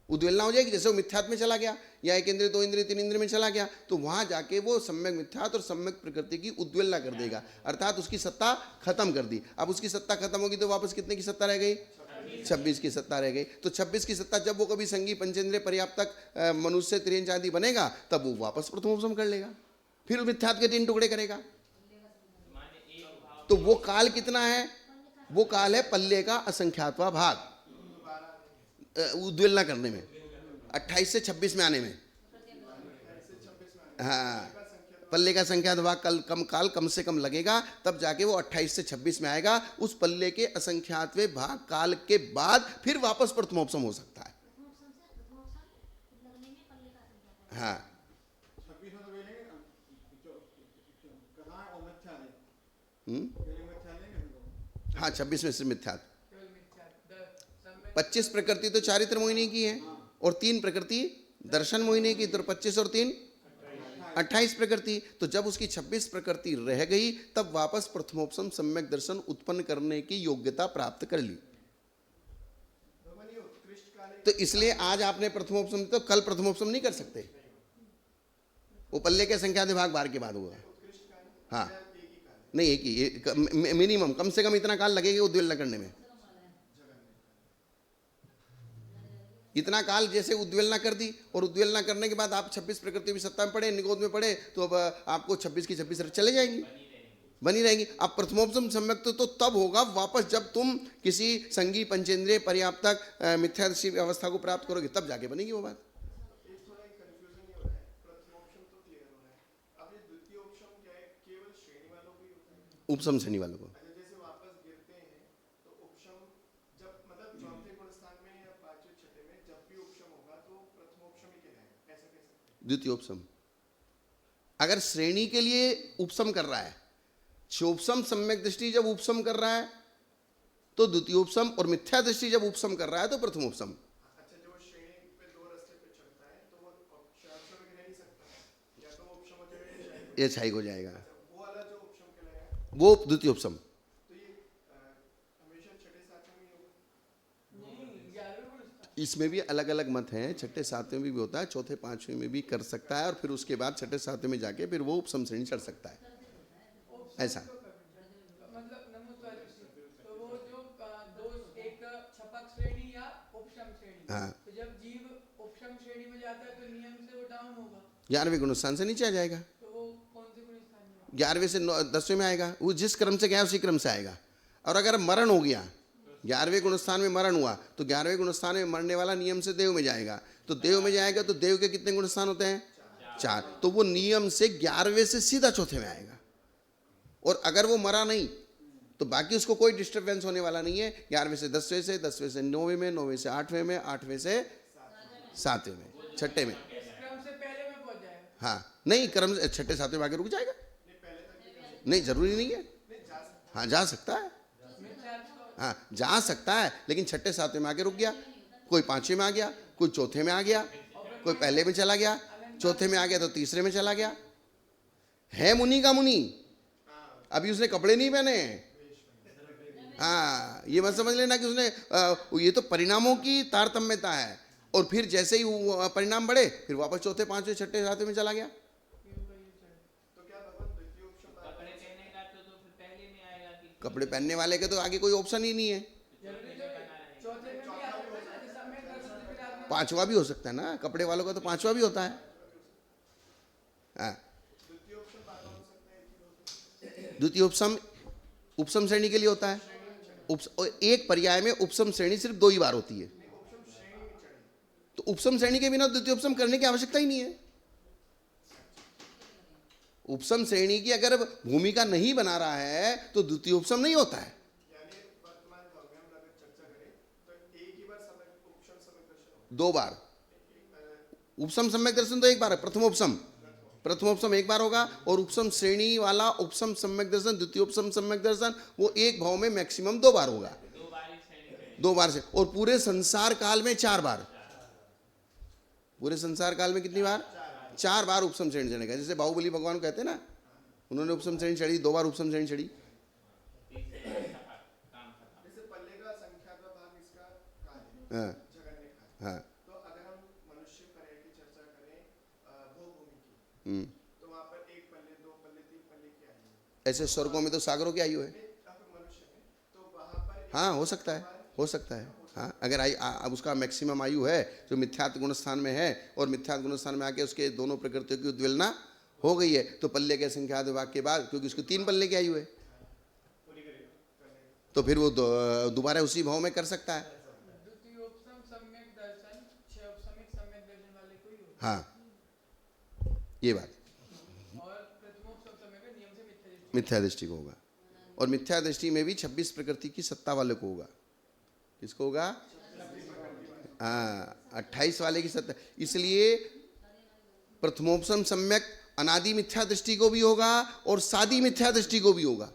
उद्वेलना हो जाएगी। जैसे वो मिथ्यात्व में चला गया या एक इंद्रिय, दो इंद्रिय, तीन इंद्रिय में चला गया, तो वहां जाके वो सम्यक मिथ्यात्व और सम्यक प्रकृति की उद्वेलना कर देगा, अर्थात उसकी सत्ता खत्म कर दी। अब उसकी सत्ता खत्म होगी तो वापस कितने की सत्ता रह गई? 26 की सत्ता रह गई। तो 26 की सत्ता जब वो कभी संगी पंचेंद्रिय पर्याप्तक मनुष्य तिर्यंच आदि बनेगा, तब वो वापस प्रथमोपसम कर लेगा, फिर मिथ्यात्व के 3 टुकड़े करेगा। तो वो काल कितना है? वो काल है पल्ले का असंख्यातवा भाग, उद्वेलना करने में, 28 से 26 में आने में। हाँ, पल्ले का संख्यात भाग काल कम से कम लगेगा, तब जाके वो 28 से 26 में आएगा। उस पल्ले के असंख्यातवे भाग काल के बाद फिर वापस प्रथमोपसम हो सकता है। हाँ, हाँ 26 में से मिथ्यात्व। केवल मिथ्या 25 प्रकृति तो चारित्र मोहिनी की है और 3 प्रकृति दर्शन मोहिनी की, तो 25 और 3 28 प्रकृति। तो जब उसकी 26 प्रकृति रह गई, तब वापस प्रथमोपसम सम्यक दर्शन उत्पन्न करने की योग्यता प्राप्त कर ली। तो इसलिए आज आपने प्रथमोपसम, तो कल प्रथमोपसम नहीं कर सकते, वो पल्ले के संख्या विभाग बार के बाद होगा। हाँ, नहीं एक ही मिनिमम, कम से कम इतना काल लगेगा उद्वेलना करने में। इतना काल जैसे उद्वेलना कर दी, और उद्वेलना करने के बाद आप 26 प्रकृति की सत्ता में पड़े, निगोद में पड़े, तो अब आपको 26 की 26 चले जाएंगी, बनी रहेंगी। अब प्रथमोपसम सम्यक तो तब होगा वापस जब तुम किसी संगी पंचेंद्रिय पर्याप्तक मिथ्यादर्शी अवस्था को प्राप्त करोगे, तब जाके बनेगी वो बात। उपसम श्रेणी वालों को जैसे वापस गिरते हैं तो उपशम जब मतलब चौथे गुण स्थान में या पांचवें छठे में जब भी उपशम होगा तो प्रथमोपशम ही कहलाएगा, ऐसा कह सकते हैं। द्वितीय उपसम, अगर श्रेणी के लिए उपसम कर रहा है, शोपसम सम्यक दृष्टि जब उपसम कर रहा है तो द्वितीय उपसम, और मिथ्या दृष्टि जब उपसम कर रहा है तो प्रथम उपसम। अच्छा, जो श्रेणी पे 2 रास्ते पे चढ़ता है तो वो उपशम में रह नहीं सकता, या तो वो उपशम हो जाएगा ये छाई हो जाएगा, वो वाला जो उपशम कहलाएगा, वो द्वितीय उपसम। तो ये हमेशा छठे सातवें में ही होगा। नहीं 11वें गुण स्थान इसमें भी अलग अलग मत हैं, छठे सातवें में भी होता है, चौथे पांचवें में भी कर सकता है, और फिर उसके बाद छठे सातवें में जाके फिर वो उपसम श्रेणी चढ़ सकता है, ऐसा। मतलब नमस्कार, तो वो जो दो एक छपक श्रेणी या उपशम श्रेणी, हाँ। तो जब जीव उपशम श्रेणी में जाता है तो नियम से वो डाउन होगा, 11वें गुण स्थान से नीचे आ जाएगा, तो वो कौन से गुण स्थान में होगा? 11वें से 10वें में आएगा, वो जिस क्रम से गया उसी क्रम से आएगा। और अगर मरण हो गया, 11वें गुण स्थान में मरण हुआ, तो 11वें गुण स्थान में मरने वाला नियम से देव में जाएगा, तो देव में जाएगा तो देव के कितने गुण स्थान होते हैं? 4, तो वो नियम से 11वें से सीधा चौथे में आएगा। और अगर वो मरा नहीं तो बाकी उसको कोई डिस्टर्बेंस होने वाला नहीं है, 11वें से 10वें से, 10वें से 9वें में, 9वें से 8वें में, 8वें से 7वें में, छठे में। इस क्रम से पहले में पहुंच जाएगा। हाँ, नहीं क्रम से छठे सातवें में आगे रुक जाएगा, नहीं जरूरी नहीं है, हाँ जा सकता है, हाँ जा सकता है, लेकिन छठे सातवें में आगे रुक गया, कोई 5वें में आ गया, कोई चौथे में आ गया, कोई पहले में चला गया, चौथे में आ गया तो तीसरे में चला गया। है मुनि का मुनि, अभी उसने कपड़े नहीं पहने हैं। हाँ, ये मत समझ लेना कि उसने ये तो परिणामों की तारतम्यता है, और फिर जैसे ही वो परिणाम बढ़े फिर वापस चौथे पांचवें छठे सातवें में चला गया। तो क्या भगवान द्वितीय उपशम कपड़े पहने का तो फिर पहले में आएगा कि कपड़े पहनने वाले के तो आगे कोई ऑप्शन ही नहीं है, चौथे में भी आता है, जैसे समय दर्शन से फिर आपने 5वां भी हो सकता है ना, कपड़े वालों का तो 5वां भी होता है। हाँ, द्वितीय उपसम उपसम श्रेणी के लिए होता है, एक पर्याय में उपसम श्रेणी सिर्फ 2 ही बार होती है, तो उपसम श्रेणी के बिना द्वितीय उपसम करने की आवश्यकता ही नहीं है। उपसम श्रेणी की अगर भूमिका नहीं बना रहा है तो द्वितीय उपसम नहीं होता है। यानी वर्तमान भाव में हम अगर चर्चा करें तो एक ही बार समय उपशम समय दर्शन 2 बार, उपसम सम्यक दर्शन तो 1 बार है, प्रथमोपसम 1 बार होगा, और उपसम श्रेणी वाला उपसम सम्यक दर्शन, द्वितीय उपसम सम्यक दर्शन वो एक भाव में मैक्सिमम 2 बार होगा, 2 बार से, और पूरे संसार काल में 4 बार, पूरे संसार काल में कितनी बार? 4 बार उपसम श्रेणी चढ़ेगा। जैसे बाहुबली भगवान कहते हैं ना, उन्होंने उपसम श्रेणी चढ़ी, 2 बार उपसम श्रेणी चढ़ी। जैसे पल्ले का संख्या का भाग इसका काल है, हाँ जगन्य काल, हाँ, तो अगर तो वहाँ पर 1 पल्ले 2 पल्ले 3 पल्ले की आयु है। ऐसे स्वर्गों में तो सागरों की आयु है। अब मनुष्य में तो वहाँ पर हाँ, हो सकता है, हो सकता है। हाँ, अगर अब उसका मैक्सिमम आयु है जो मिथ्यात्व गुण स्थान में है और मिथ्यात्व गुण स्थान में आके उसके दोनों प्रकृतियों की उद्वेलना हो गई है, तो पल्ले के संख्यात विभाग के बाद, क्योंकि उसको 3 पल्ले की आयु है, तो फिर वो दोबारा उसी भाव में कर सकता है। द्वितीयोपसम सम्यक दर्शन 6 उपसमिक सम्यक दर्शन वाले को ही होगा। हाँ, ये बात और प्रथमोपसम समय का नियम से मिथ्या दृष्टि। मिथ्या दृष्टि को होगा। और मिथ्या दृष्टि में भी 26 प्रकृति की सत्ता वाले को होगा। किसको होगा? हाँ, 28 वाले की सत्ता। इसलिए प्रथमोपसम सम्यक अनादि मिथ्या दृष्टि को भी होगा और सादी मिथ्या दृष्टि को भी होगा।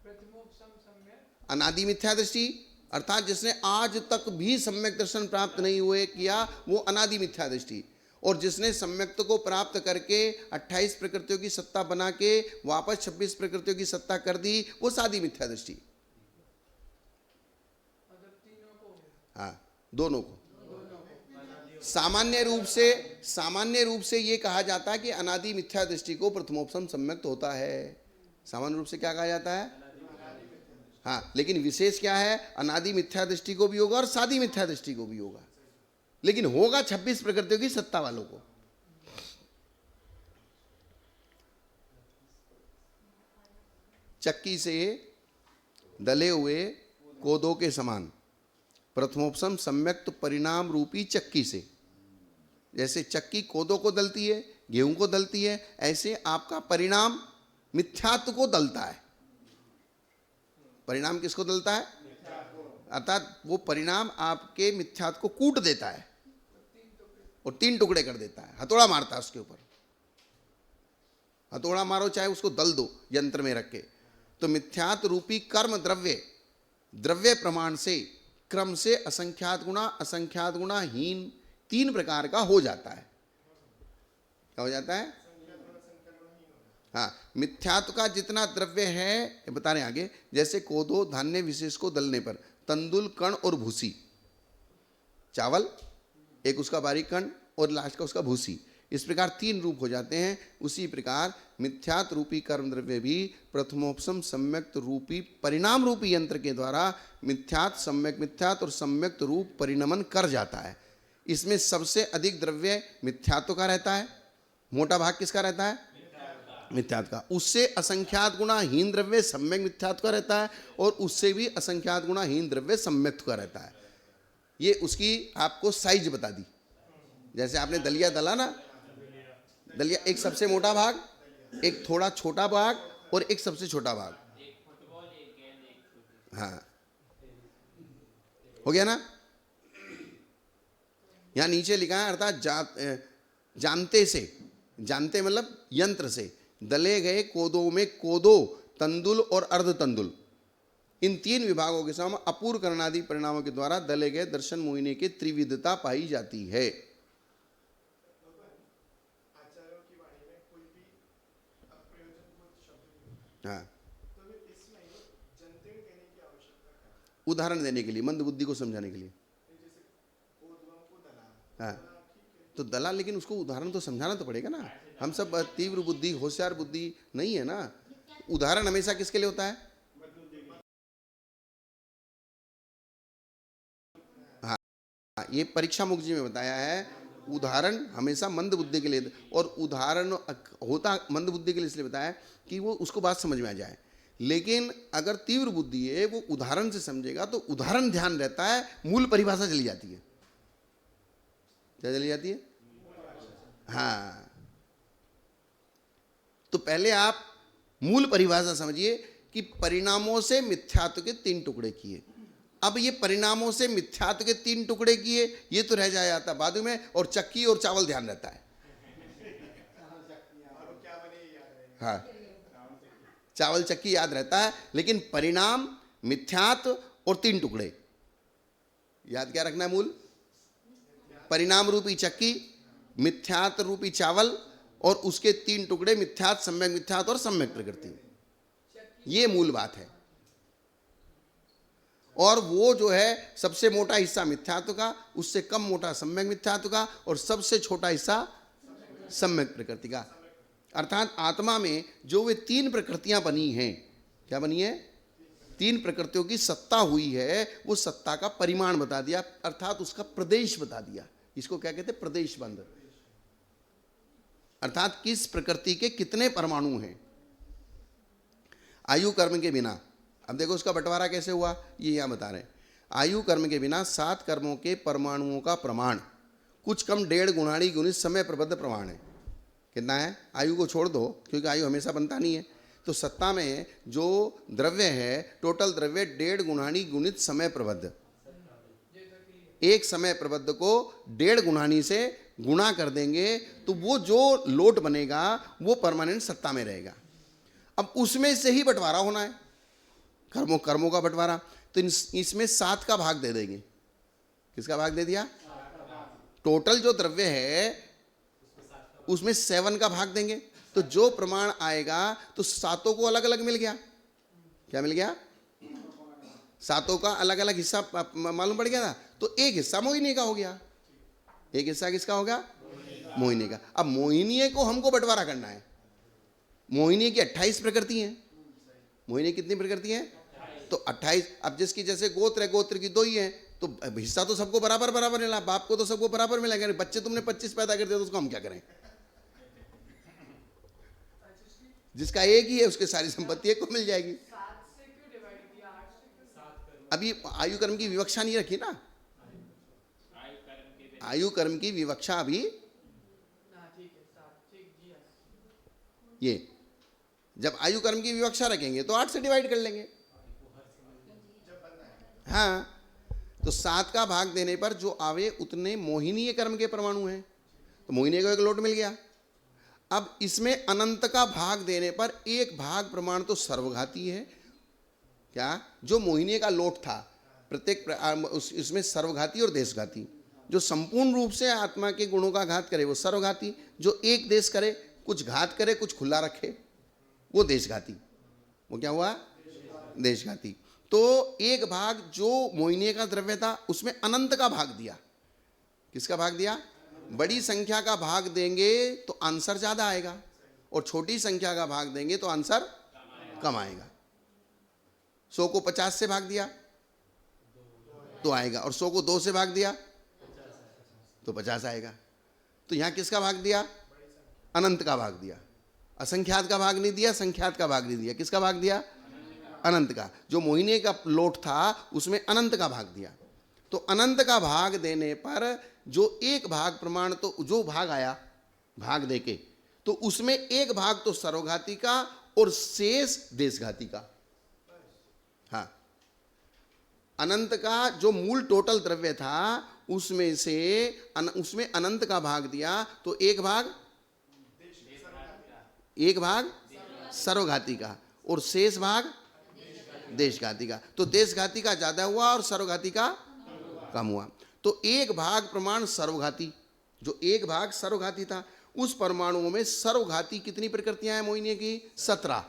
प्रथमोपसम सम्यक अनादि मिथ्या दृष्टि अर्थात जिसने आज तक भी सम्यक दर्शन प्राप्त नहीं हुए किया, वो अनादि मिथ्या दृष्टि। और जिसने सम्यक्त को प्राप्त करके 28 प्रकृतियों की सत्ता बना के वापस 26 प्रकृतियों की सत्ता कर दी, वो सादी मिथ्या दृष्टि। मतलब तीनों को। हाँ, दोनों को। सामान्य रूप से ये कहा जाता है कि अनादि मिथ्या दृष्टि को प्रथमोपसम सम्यक्त होता है। सामान्य रूप से क्या कहा जाता है? हाँ, लेकिन विशेष क्या है? अनादि मिथ्या दृष्टि को भी होगा और सादी मिथ्या दृष्टि को भी होगा, लेकिन होगा 26 प्रकृतियों की सत्ता वालों को। चक्की से दले हुए कोदो के समान प्रथमोपसम सम्यक्त परिणाम रूपी चक्की से, जैसे चक्की कोदो को दलती है, गेहूं को दलती है, ऐसे आपका परिणाम मिथ्यात्व को दलता है। परिणाम किसको दलता है? अर्थात वो परिणाम आपके मिथ्यात्व को कूट देता है और 3 टुकड़े कर देता है। हथौड़ा मारता है उसके ऊपर। हथौड़ा मारो चाहे उसको दल दो यंत्र में रख के, तो मिथ्यात्व रूपी कर्म द्रव्य प्रमाण से क्रम से असंख्यात गुणा हीन 3 प्रकार का हो जाता है। क्या हो जाता है? हाँ, मिथ्यात्व का जितना द्रव्य है ये बता रहे हैं आगे। जैसे कोदो धान्य विशेष को दलने पर तंदुल कण और भूसी, चावल एक उसका बारीक कण और लास्ट का उसका भूसी, इस प्रकार 3 रूप हो जाते हैं। उसी प्रकार मिथ्यात्व रूपी कर्म द्रव्य भी प्रथमोपसम सम्यक्त रूपी परिणाम रूपी यंत्र के द्वारा मिथ्यात्व सम्यक मिथ्यात्व और सम्यक्त रूप परिणमन कर जाता है। इसमें सबसे अधिक द्रव्य मिथ्यात्व का रहता है। मोटा भाग किसका रहता है? मिथ्यात्व का। उससे असंख्यात गुणा हीन द्रव्य सम्यक मिथ्यात्व का रहता है और उससे भी असंख्यात गुणा हीन द्रव्य सम्यक्त का रहता है। ये उसकी आपको साइज बता दी। जैसे आपने दलिया दला ना, दलिया एक सबसे मोटा भाग, एक थोड़ा छोटा भाग और एक सबसे छोटा भाग। हाँ, हो गया ना? यहां नीचे लिखा है अर्थात जानते मतलब यंत्र से दले गए कोदो में कोदो, तंदुल और अर्ध तंदुल, इन 3 विभागों के सामने अपूर्व करणादि परिणामों के द्वारा दले गए दर्शन मोहिनी की त्रिविधता पाई जाती है। आचार्यों की वाणी में कोई भी अप्रयोजनभूत शब्द नहीं, हाँ, तो फिर इसमें जनते कहने की आवश्यकता है। उदाहरण देने के लिए, मंद बुद्धि को समझाने के लिए। जैसे कोदुआ को दला, हाँ, तो दला, लेकिन उसको उदाहरण तो समझाना तो पड़ेगा ना। हम सब तीव्र बुद्धि होशियार बुद्धि नहीं है ना। उदाहरण हमेशा किसके लिए होता है? हाँ, ये परीक्षा मुख जी में बताया है, उदाहरण हमेशा मंद बुद्धि के लिए। और उदाहरण होता मंद बुद्धि के लिए इसलिए बताया कि वो उसको बात समझ में आ जाए। लेकिन अगर तीव्र बुद्धि है वो उदाहरण से समझेगा तो उदाहरण ध्यान रहता है, मूल परिभाषा चली जाती है। क्या चली जाती है? हाँ, तो पहले आप मूल परिभाषा समझिए कि परिणामों से मिथ्यात्व के 3 टुकड़े किए। अब ये परिणामों से मिथ्यात्व के 3 टुकड़े किए, ये तो रह जाता बाद में, और चक्की और चावल ध्यान रहता है। हाँ, चावल चक्की याद रहता है, लेकिन परिणाम मिथ्यात्व और 3 टुकड़े याद क्या रखना है? मूल परिणाम रूपी चक्की, मिथ्यात्व रूपी चावल और उसके 3 टुकड़े मिथ्यात्व सम्यक मिथ्यात्व और सम्यक प्रकृति। ये मूल बात है। और वो जो है सबसे मोटा हिस्सा मिथ्यात्व का, उससे कम मोटा सम्यक मिथ्यात्व का और सबसे छोटा हिस्सा सम्यक प्रकृति का। अर्थात आत्मा में जो वे तीन प्रकृतियां बनी हैं, क्या बनी है? तीन प्रकृतियों की सत्ता हुई है, वो सत्ता का परिमाण बता दिया, अर्थात उसका प्रदेश बता दिया। इसको क्या कहते हैं? प्रदेश बंध। अर्थात किस प्रकृति के कितने परमाणु हैं। आयु कर्म के बिना, अब देखो उसका बंटवारा कैसे हुआ, ये यहां बता रहे हैं। आयु कर्म के बिना 7 कर्मों के परमाणुओं का प्रमाण कुछ कम 1.5 गुणाणी गुणित समय प्रबद्ध प्रमाण है। कितना है? आयु को छोड़ दो, क्योंकि आयु हमेशा बनता नहीं है। तो सत्ता में जो द्रव्य है, टोटल द्रव्य 1.5 गुणाणी गुणित समय प्रबद्ध, एक समय प्रबद्ध को 1.5 गुणाणी से गुणा कर देंगे तो वो जो लोट बनेगा वो परमानेंट सत्ता में रहेगा। अब उसमें से ही बंटवारा होना है, कर्मों का बंटवारा। तो इसमें 7 का भाग दे देंगे। किसका भाग दे दिया? टोटल जो द्रव्य है उसमें 7 का भाग देंगे, तो जो प्रमाण आएगा तो 7 को अलग अलग मिल गया। क्या मिल गया? 7 का अलग अलग हिस्सा मालूम पड़ गया था। तो एक हिस्सा मोहिनी का हो गया, एक हिस्सा किसका होगा? मोहिनी का। अब मोहिनी को हमको बंटवारा करना है। मोहिनी की 28 प्रकृति हैं। मोहिनी कितनी प्रकृति हैं? तो 28। अब जिसकी जैसे गोत्र है, गोत्र की 2 ही है, तो हिस्सा तो सबको बराबर बराबर मिला। बाप को तो सबको बराबर मिलेगा। बच्चे तुमने 25 पैदा कर दिया तो उसको हम क्या करें? जिसका एक ही है उसके सारी संपत्ति एक को मिल जाएगी। 7 से क्यों डिवाइड किया? 8 से क्यों? अभी आयु कर्म की विवक्षा नहीं रखी ना। आयु कर्म की विवक्षा अभी हाँ, ठीक है, 7 ठीक जी। ये जब आयु कर्म की विवक्षा रखेंगे तो 8 से डिवाइड कर लेंगे। हाँ, तो 7 का भाग देने पर जो आवे उतने मोहिनीय कर्म के परमाणु हैं, तो मोहिनी को एक लोट मिल गया। अब इसमें अनंत का भाग देने पर एक भाग प्रमाण तो सर्वघाती है। क्या? जो मोहिनी का लोट था, प्रत्येक उसमें सर्वघाती और देशघाती। जो संपूर्ण रूप से आत्मा के गुणों का घात करे वो सर्वघाती, जो एक देश करे, कुछ घात करे, कुछ खुला रखे, वो देशघाती। वो क्या हुआ? देशघाती। तो एक भाग जो मोहिनी का द्रव्य था उसमें अनंत का भाग दिया। किसका भाग दिया? बड़ी संख्या का भाग देंगे तो आंसर ज्यादा आएगा, और छोटी संख्या का भाग देंगे तो आंसर कम आएगा। 100 को 50 से भाग दिया तो आएगा, और 100 को 2 से भाग दिया तो 50 आएगा। तो यहां किसका भाग दिया? अनंत का भाग दिया। असंख्यात का भाग नहीं दिया, संख्यात का भाग नहीं दिया। किसका भाग दिया? अनंत का। जो मोहिनी का लोट था उसमें अनंत का भाग दिया। तो अनंत का भाग देने पर जो एक भाग प्रमाण, तो जो भाग आया भाग देके, तो उसमें एक भाग तो सर्वघाती का और शेष देशघाती का। हाँ, अनंत का जो मूल टोटल द्रव्य था उसमें से उसमें अनंत का भाग दिया, तो एक भाग सर्वघाती का और शेष भाग देशघाती का। तो देशघाती का ज्यादा हुआ और सर्वघाती का कम हुआ। तो एक भाग प्रमाण सर्वघाती, जो एक भाग सर्वघाती था, उस परमाणुओं में सर्वघाती कितनी प्रकृतियां हैं मोहिनी की? 17।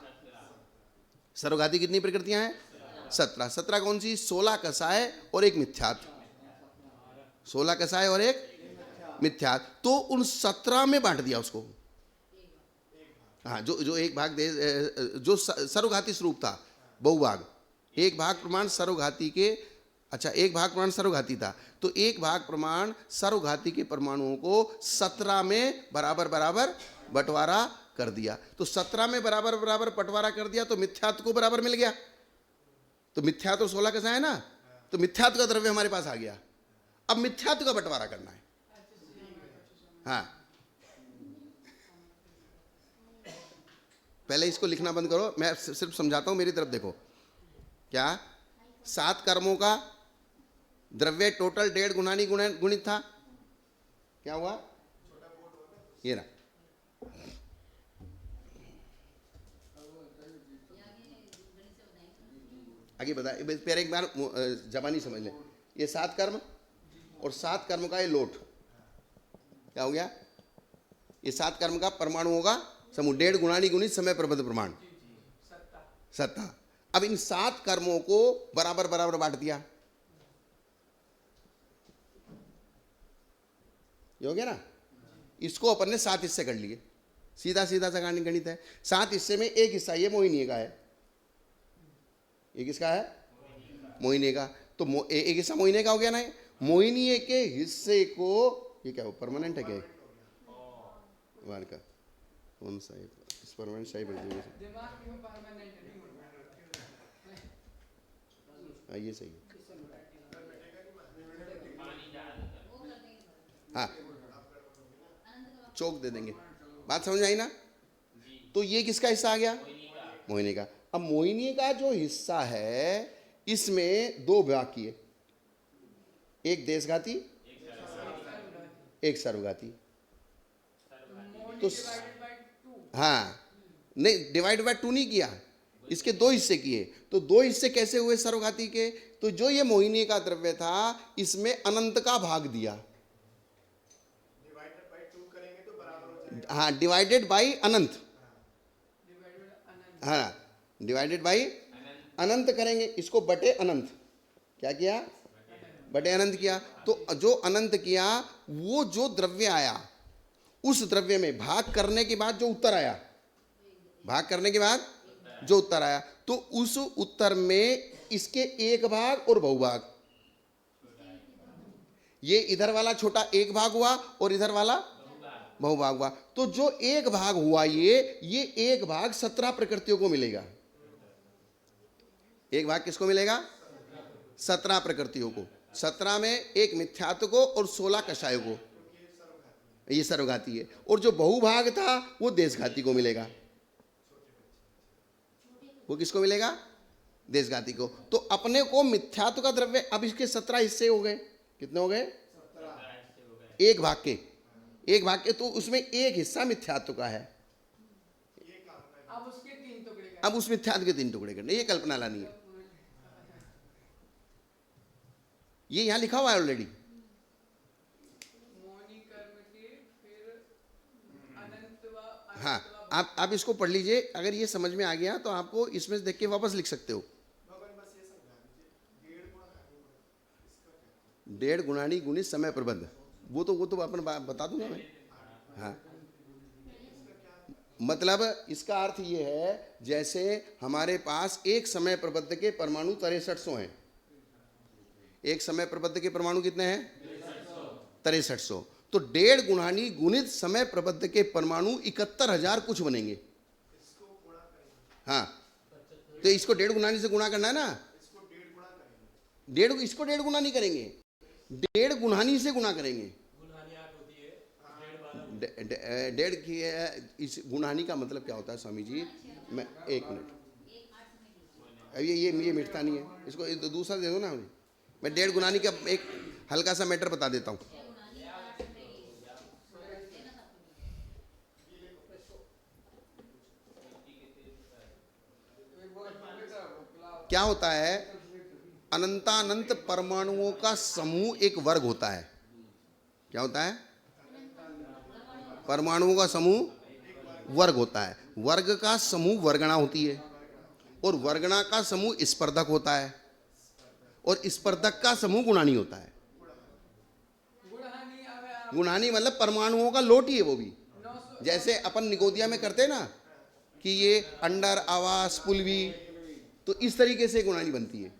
सर्वघाती कितनी प्रकृतियां हैं? 17। 17 कौन सी? 16 कसाय और एक मिथ्यात। 16 कसाय और एक मिथ्यात। तो उन 17 में बांट दिया उसको। हाँ, जो एक भाग जो सर्वघाती स्वरूप था, बहुभाग। एक भाग प्रमाण सर्वघाती के, अच्छा, एक भाग प्रमाण सर्वघाती था, तो एक भाग प्रमाण सर्वघाती के परमाणुओं को 17 में बराबर बराबर बंटवारा कर दिया। तो 17 में बराबर बराबर बंटवारा कर दिया तो मिथ्यात्व को बराबर मिल गया। तो मिथ्यात्व तो 16 कैसा है ना, तो मिथ्यात्व का द्रव्य हमारे पास आ गया। अब मिथ्यात्व का बंटवारा करना है। हाँ, पहले इसको लिखना बंद करो, मैं सिर्फ समझाता हूं, मेरी तरफ देखो। क्या? 7 कर्मों का द्रव्य टोटल 1.5 गुणानी गुणित था। क्या हुआ? ये रहा। आगे बताए, पहले एक बार जबानी समझ लें। ये 7 कर्म और 7 कर्म का ये लोट क्या हो गया? ये 7 कर्म का परमाणु होगा समूह 1.5 गुणानी गुणित समय प्रबद्ध प्रमाण सत्ता। अब इन 7 कर्मों को बराबर बराबर बांट दिया। ये हो गया ना? इसको अपन ने 7 हिस्से कर लिए, सीधा सीधा सा गणित है। 7 हिस्से में एक हिस्सा ये मोहिनी का है, एक इसका है मोहिनी का, तो एक हिस्सा मोहिनी का हो गया ना। मोहिनी के हिस्से को ये क्या हो, परमानेंट है क्या वार का, कौन सा है इस परमानेंट सही बोल दिया, दिमाग में परमानेंट नहीं होता। ये सही है। पानी डाल कर हाँ चौक दे देंगे, बात समझ आई ना। तो ये किसका हिस्सा आ गया, मोहिनी का। अब मोहिनी का जो हिस्सा है इसमें 2 भाग किए, एक देशघाती एक सर्वघाती। तो हाँ नहीं, डिवाइड बाय 2 नहीं किया, इसके 2 हिस्से किए। तो 2 हिस्से कैसे हुए सर्वघाती के, तो जो ये मोहिनी का द्रव्य था इसमें अनंत का भाग दिया। डिवाइडेड बाय 2 करेंगे तो बराबर हो जाएगा। हाँ डिवाइडेड बाई अनंत, हाँ डिवाइडेड बाई अनंत करेंगे, इसको बटे अनंत, क्या किया, बटे अनंत किया। तो जो अनंत किया वो जो द्रव्य आया उस द्रव्य में भाग करने के बाद जो उत्तर आया, भाग करने के बाद जो उत्तर आया, तो उस उत्तर में इसके एक भाग और बहुभाग, ये इधर वाला छोटा एक भाग हुआ और इधर वाला बहुभाग हुआ। तो जो एक भाग हुआ ये एक भाग 17 प्रकृतियों को मिलेगा। एक भाग किसको मिलेगा, 17 प्रकृतियों को। 17 में एक मिथ्यात्व को और 16 कषायों को, ये सर्वघाती है। और जो बहुभाग था वो देशघाती को मिलेगा। वो किसको मिलेगा, देशघाती को। तो अपने को मिथ्यात्व का द्रव्य, अब इसके 17 हिस्से हो गए, कितने हो गए, एक भाग के, एक भाग के। तो उसमें एक हिस्सा मिथ्यात्व का है, अब उसके 3 टुकड़े कर, अब उस मिथ्यात्व के 3 टुकड़े करने, ये कल्पना लानी है। ये यहां लिखा हुआ है ऑलरेडी। मोहिनी कर्म के फिर अनंत व हाँ आप इसको पढ़ लीजिए, अगर ये समझ में आ गया तो आपको इसमें से देख के वापस लिख सकते हो। डेढ़ गुणानी गुणित समय प्रबंध, वो तो अपन बता दूंगा मैं। हाँ मतलब इसका अर्थ ये है, जैसे हमारे पास एक समय प्रबंध के परमाणु 6300 हैं। एक समय प्रबंध के परमाणु कितने हैं, 6300। तो डेढ़ गुणानी गुणित समय प्रबंध के परमाणु 71,000 कुछ बनेंगे। हाँ तो इसको डेढ़ गुणानी से गुणा करना है ना, इसको डेढ़ गुना नहीं करेंगे, डेढ़ गुणानी से गुणा करेंगे। डेढ़ की इस गुणानी का मतलब क्या होता है स्वामी जी, मैं 1 मिनट, अब ये मिटता नहीं है, इसको दूसरा दे दो ना। मैं डेढ़ गुणानी का एक हल्का सा मैटर बता देता हूँ। क्या होता है, अनंतानंत परमाणुओं का समूह एक वर्ग होता है। क्या होता है, परमाणुओं का समूह वर्ग होता है। वर्ग का समूह वर्गणा होती है और वर्गणा का समूह स्पर्धक होता है और स्पर्धक का समूह गुणानी होता है। गुणानी मतलब परमाणुओं का लोट ही है वो भी। जैसे अपन निगोदिया में करते हैं ना कि ये अंडर आवास पुलवी, तो इस तरीके से गुणानी बनती है।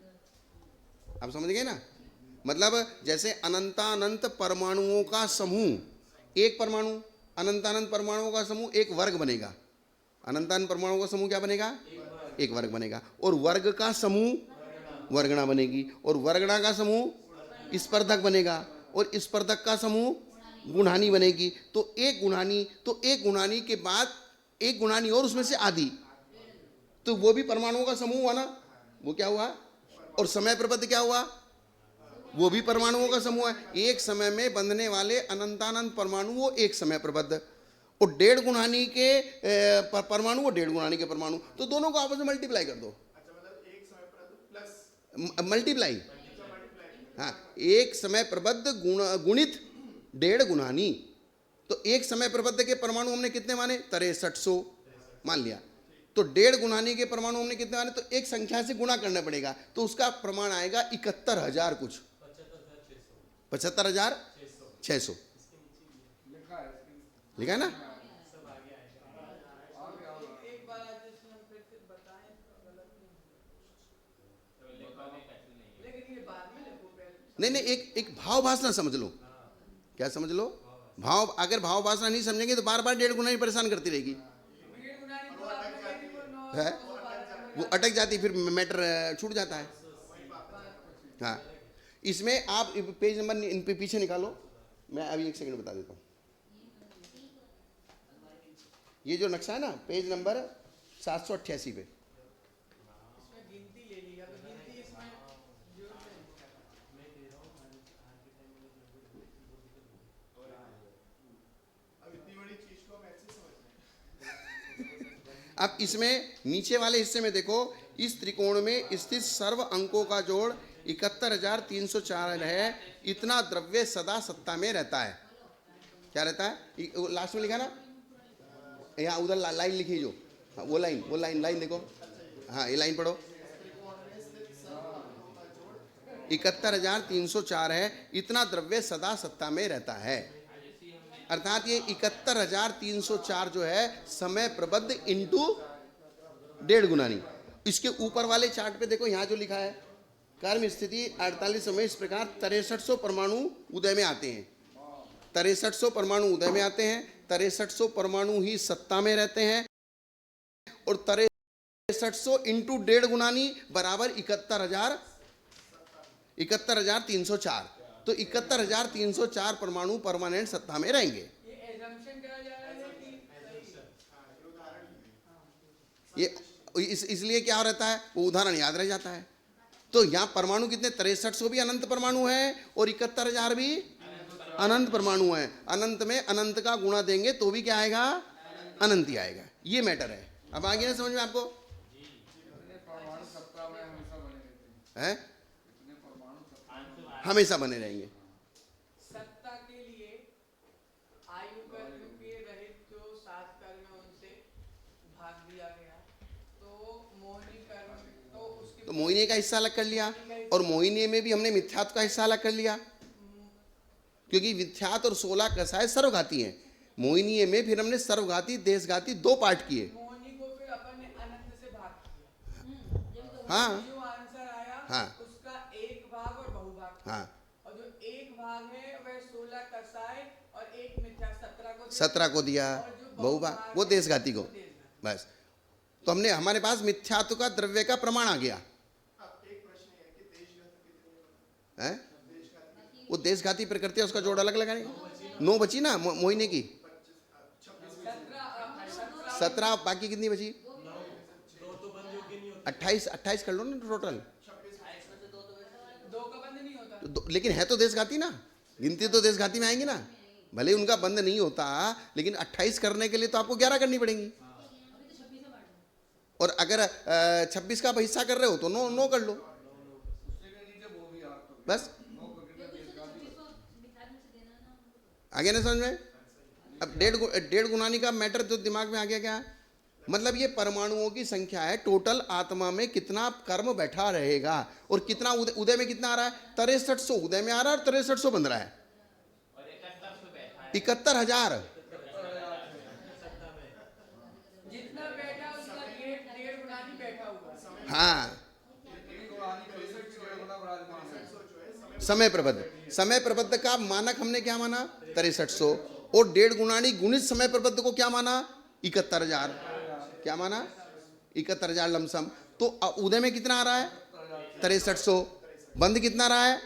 आप समझ गए ना, मतलब जैसे अनंतानंत परमाणुओं का समूह, एक परमाणु, अनंतानंत परमाणुओं का समूह एक वर्ग बनेगा। अनंतानंत परमाणुओं का समूह क्या बनेगा, एक वर्ग बनेगा। और वर्ग का समूह वर्गणा बनेगी और वर्गणा का समूह स्पर्धक बनेगा और स्पर्धक का समूह गुणानी बनेगी। तो एक गुणानी के बाद एक गुणानी और उसमें से आदि, तो वो भी परमाणुओं का समूह हुआ ना, वो क्या हुआ। और समय प्रबंध क्या हुआ, वो भी परमाणुओं का समूह है। एक समय में बंधने वाले अनंतानंत परमाणु वो एक समय प्रबंध, और डेढ़ गुणानी के परमाणु वो डेढ़ गुणानी के परमाणु, तो दोनों को आपस में मल्टीप्लाई कर दो। मल्टीप्लाई, हाँ, एक समय प्रबद्ध गुणित डेढ़ गुणानी। तो एक समय प्रबद्ध के परमाणु हमने कितने माने, 6300 मान लिया। तो डेढ़ गुणानी के परमाणु हमने कितने माने, तो एक संख्या से गुणा करना पड़ेगा, तो उसका प्रमाण आएगा 71,000 कुछ, 75,600। लिखा है ना? एक बार आज हम फिर से बताएं तो गलत नहीं होगा। तो लिखो में कछु नहीं है। लेकिन ये बाद में लिखो पहले। नहीं नहीं, एक भाव भाषा समझ लो। क्या समझ लो? भाव, अगर भाव भाषा नहीं समझेंगे तो बार बार 1.5 गुना ही परेशान करती रहेगी। भीड़ गुनानी तो आपने कही थी वो है? 912 वो अटक जाती, फिर मैटर छूट जाता है। हाँ, इसमें आप पेज नंबर इन पे पीछे निकालो, मैं अभी 1 सेकंड बता देता हूँ। ये जो नक्शा है ना, पेज नंबर 788 पे। इसमें गिनती ले ली, अब गिनती इसमें जोड़ते हैं। अब इतनी बड़ी चीज को हम ऐसे समझ रहे हैं। अब इसमें नीचे वाले हिस्से में देखो, इस त्रिकोण में स्थित सर्व अंकों का जोड़ 71,304 है। इतना द्रव्य सदा सत्ता में रहता है। क्या रहता है? लास्ट में लिखा ना, यहाँ उधर लाइन लिखी जो, हाँ, वो लाइन देखो। हाँ, ये लाइन पढ़ो। 71,304 है। इतना द्रव्य सदा सत्ता में रहता है। अर्थात ये 71,304 जो है समय प्रबद्ध इंटू 1.5 गुनानी। इसके ऊपर वाले चार्ट पे देखो, यहाँ जो लिखा है कर्म स्थिति 48 में इस प्रकार 6300 परमाणु उदय में आते हैं। 6300 परमाणु उदय में आते हैं। 6300 परमाणु ही सत्ता में रहते हैं। और 6300 इंटू 1.5 गुनानी बराबर 71,304। तो 71,304 परमाणु परमानेंट सत्ता में रहेंगे। ये assumption करा जा रहा है कि ये इसलिए क्या रहता है, वो उदाहरण याद रह जाता है। तो यहाँ परमाणु कितने? 6300 भी अनंत परमाणु है और 71,000 भी अनंत परमाणु है। अनंत में अनंत का गुणा देंगे तो भी क्या आएगा? अनंत ही आएगा। ये मैटर है। अब आगे ना समझ में आपको? है? हमेशा बने रहेंगे। सत्ता के लिए आयु कर्म के रहित जो 7 कर्म है उनसे भाग दिया गया, तो मोहिनी कर्म तो उसके तो मोहिनी का हिस्सा अलग कर लिया, और मोहिनी में भी हमने मिथ्यात्व का हिस्सा अलग कर लिया, क्योंकि विख्यात और 16 कसाय सर्वघाती हैं। मोहिनी में फिर हमने सर्वघाती देशघाती 2 पार्ट किए। मोहिनी को फिर अपन ने अनंत से भाग किया। हाँ जो आंसर आया हाँ उसका एक भाग और बहुभाग था। हाँ, और जो एक भाग है वह 16 कसाय और एक मिथ्या 17 को दिया, बहुभाग वो देशघाती को। बस, तो हमने, हमारे पास मिथ्यात्व का द्रव्य का प्रमाण आ गया। अब एक प्रश्न है कि देशघाती कितने है? वो देशघाती प्रकृति है, उसका जोड़ अलग लगाएंगे। 9 बची ना मोहिनी की, 17, बाकी कितनी बची? 28 कर लो ना टोटल। दो का बंद नहीं होता। तो लेकिन है तो देशघाती ना, गिनती तो देशघाती में आएंगी ना। भले उनका बंद नहीं होता, लेकिन 28 करने के लिए तो आपको 11 करनी पड़ेंगी। और अगर 26 का हिस्सा कर रहे हो तो 9 कर लो बस। आगे ना समझ में? अब 1.5 गुनानी का मैटर जो दिमाग में आ गया क्या? मतलब ये परमाणुओं की संख्या है, टोटल आत्मा में कितना कर्म बैठा रहेगा और कितना उदय में कितना आ रहा है? 6300 उदय में आ रहा है और 6300 बन रहा है। 71,000 जितना बैठा उसका 1.5 गुनानी बैठा हुआ है। हाँ, समय प्रबद्ध। समय प्रबद्ध का मानक हमने क्या माना? 6300। और 1.5 गुनानी गुणित समय प्रबद्ध को क्या माना? 71,000। क्या माना? 71,000 लमसम। तो उदय में कितना आ रहा है? 6300। बंद कितना आ रहा है?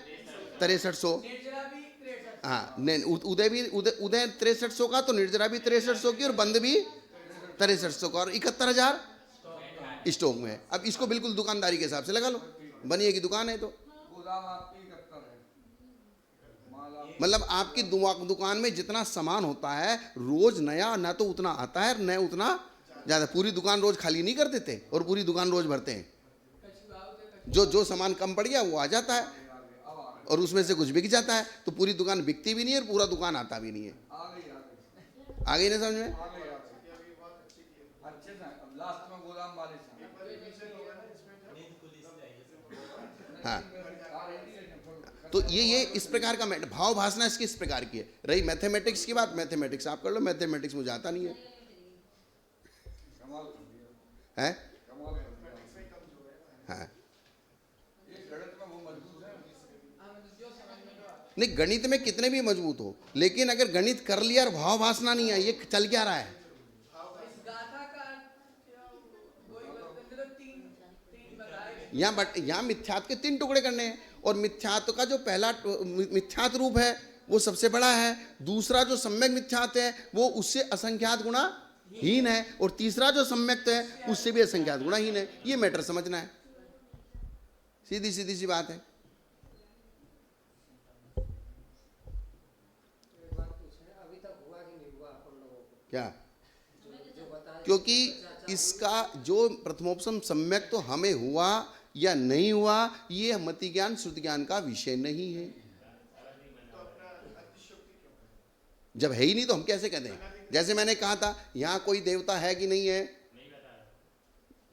6300। निर्जरा भी 63। हाँ, उदय भी उदय 6300 का, तो निर्जरा भी 6300 की और बंद भी 6300 का, और 71,000 स्टॉक में है। अब इसको बिल्कुल दुकानदारी के हिसाब से लगा लो, बनिए की दुकान है तो मतलब आपकी दुकान में जितना सामान होता है रोज नया, ना तो उतना आता है न उतना ज़्यादा। पूरी दुकान रोज खाली नहीं कर देते और पूरी दुकान रोज भरते हैं। जो सामान कम पड़ गया वो आ जाता है और उसमें से कुछ बिक जाता है, तो पूरी दुकान बिकती भी नहीं है और पूरा दुकान आता भी नहीं है। आ गई ना समझ में? हाँ तो ये इस प्रकार का भाव भासना इसकी इस प्रकार की है। रही मैथमेटिक्स की बात, मैथमेटिक्स आप कर लो, मैथमेटिक्स मुझे आता नहीं है, हैं? हाँ नहीं, गणित में कितने भी मजबूत हो, लेकिन अगर गणित कर लिया और भाव भासना नहीं है, ये चल क्या रहा है? इस गाथा का वही मतलब तीन बताए यहाँ मिथ्यात्व के 3 टुकड़े करने हैं, और मिथ्यात्व का जो पहला मिथ्यात्व रूप है वो सबसे बड़ा है, दूसरा जो सम्यक मिथ्यात्व है वो उससे असंख्यात गुणा हीन है, और तीसरा जो सम्यक्त है उससे भी असंख्यात गुणा हीन है। ये मैटर समझना है, सीधी सीधी सी बात है। क्या? क्योंकि इसका जो प्रथमोपसम सम्यक तो हमें हुआ या नहीं हुआ, ये मति ज्ञान श्रुति ज्ञान का विषय नहीं है। जब है ही नहीं तो हम कैसे कहते हैं? जैसे मैंने कहा था यहाँ कोई देवता है कि नहीं है,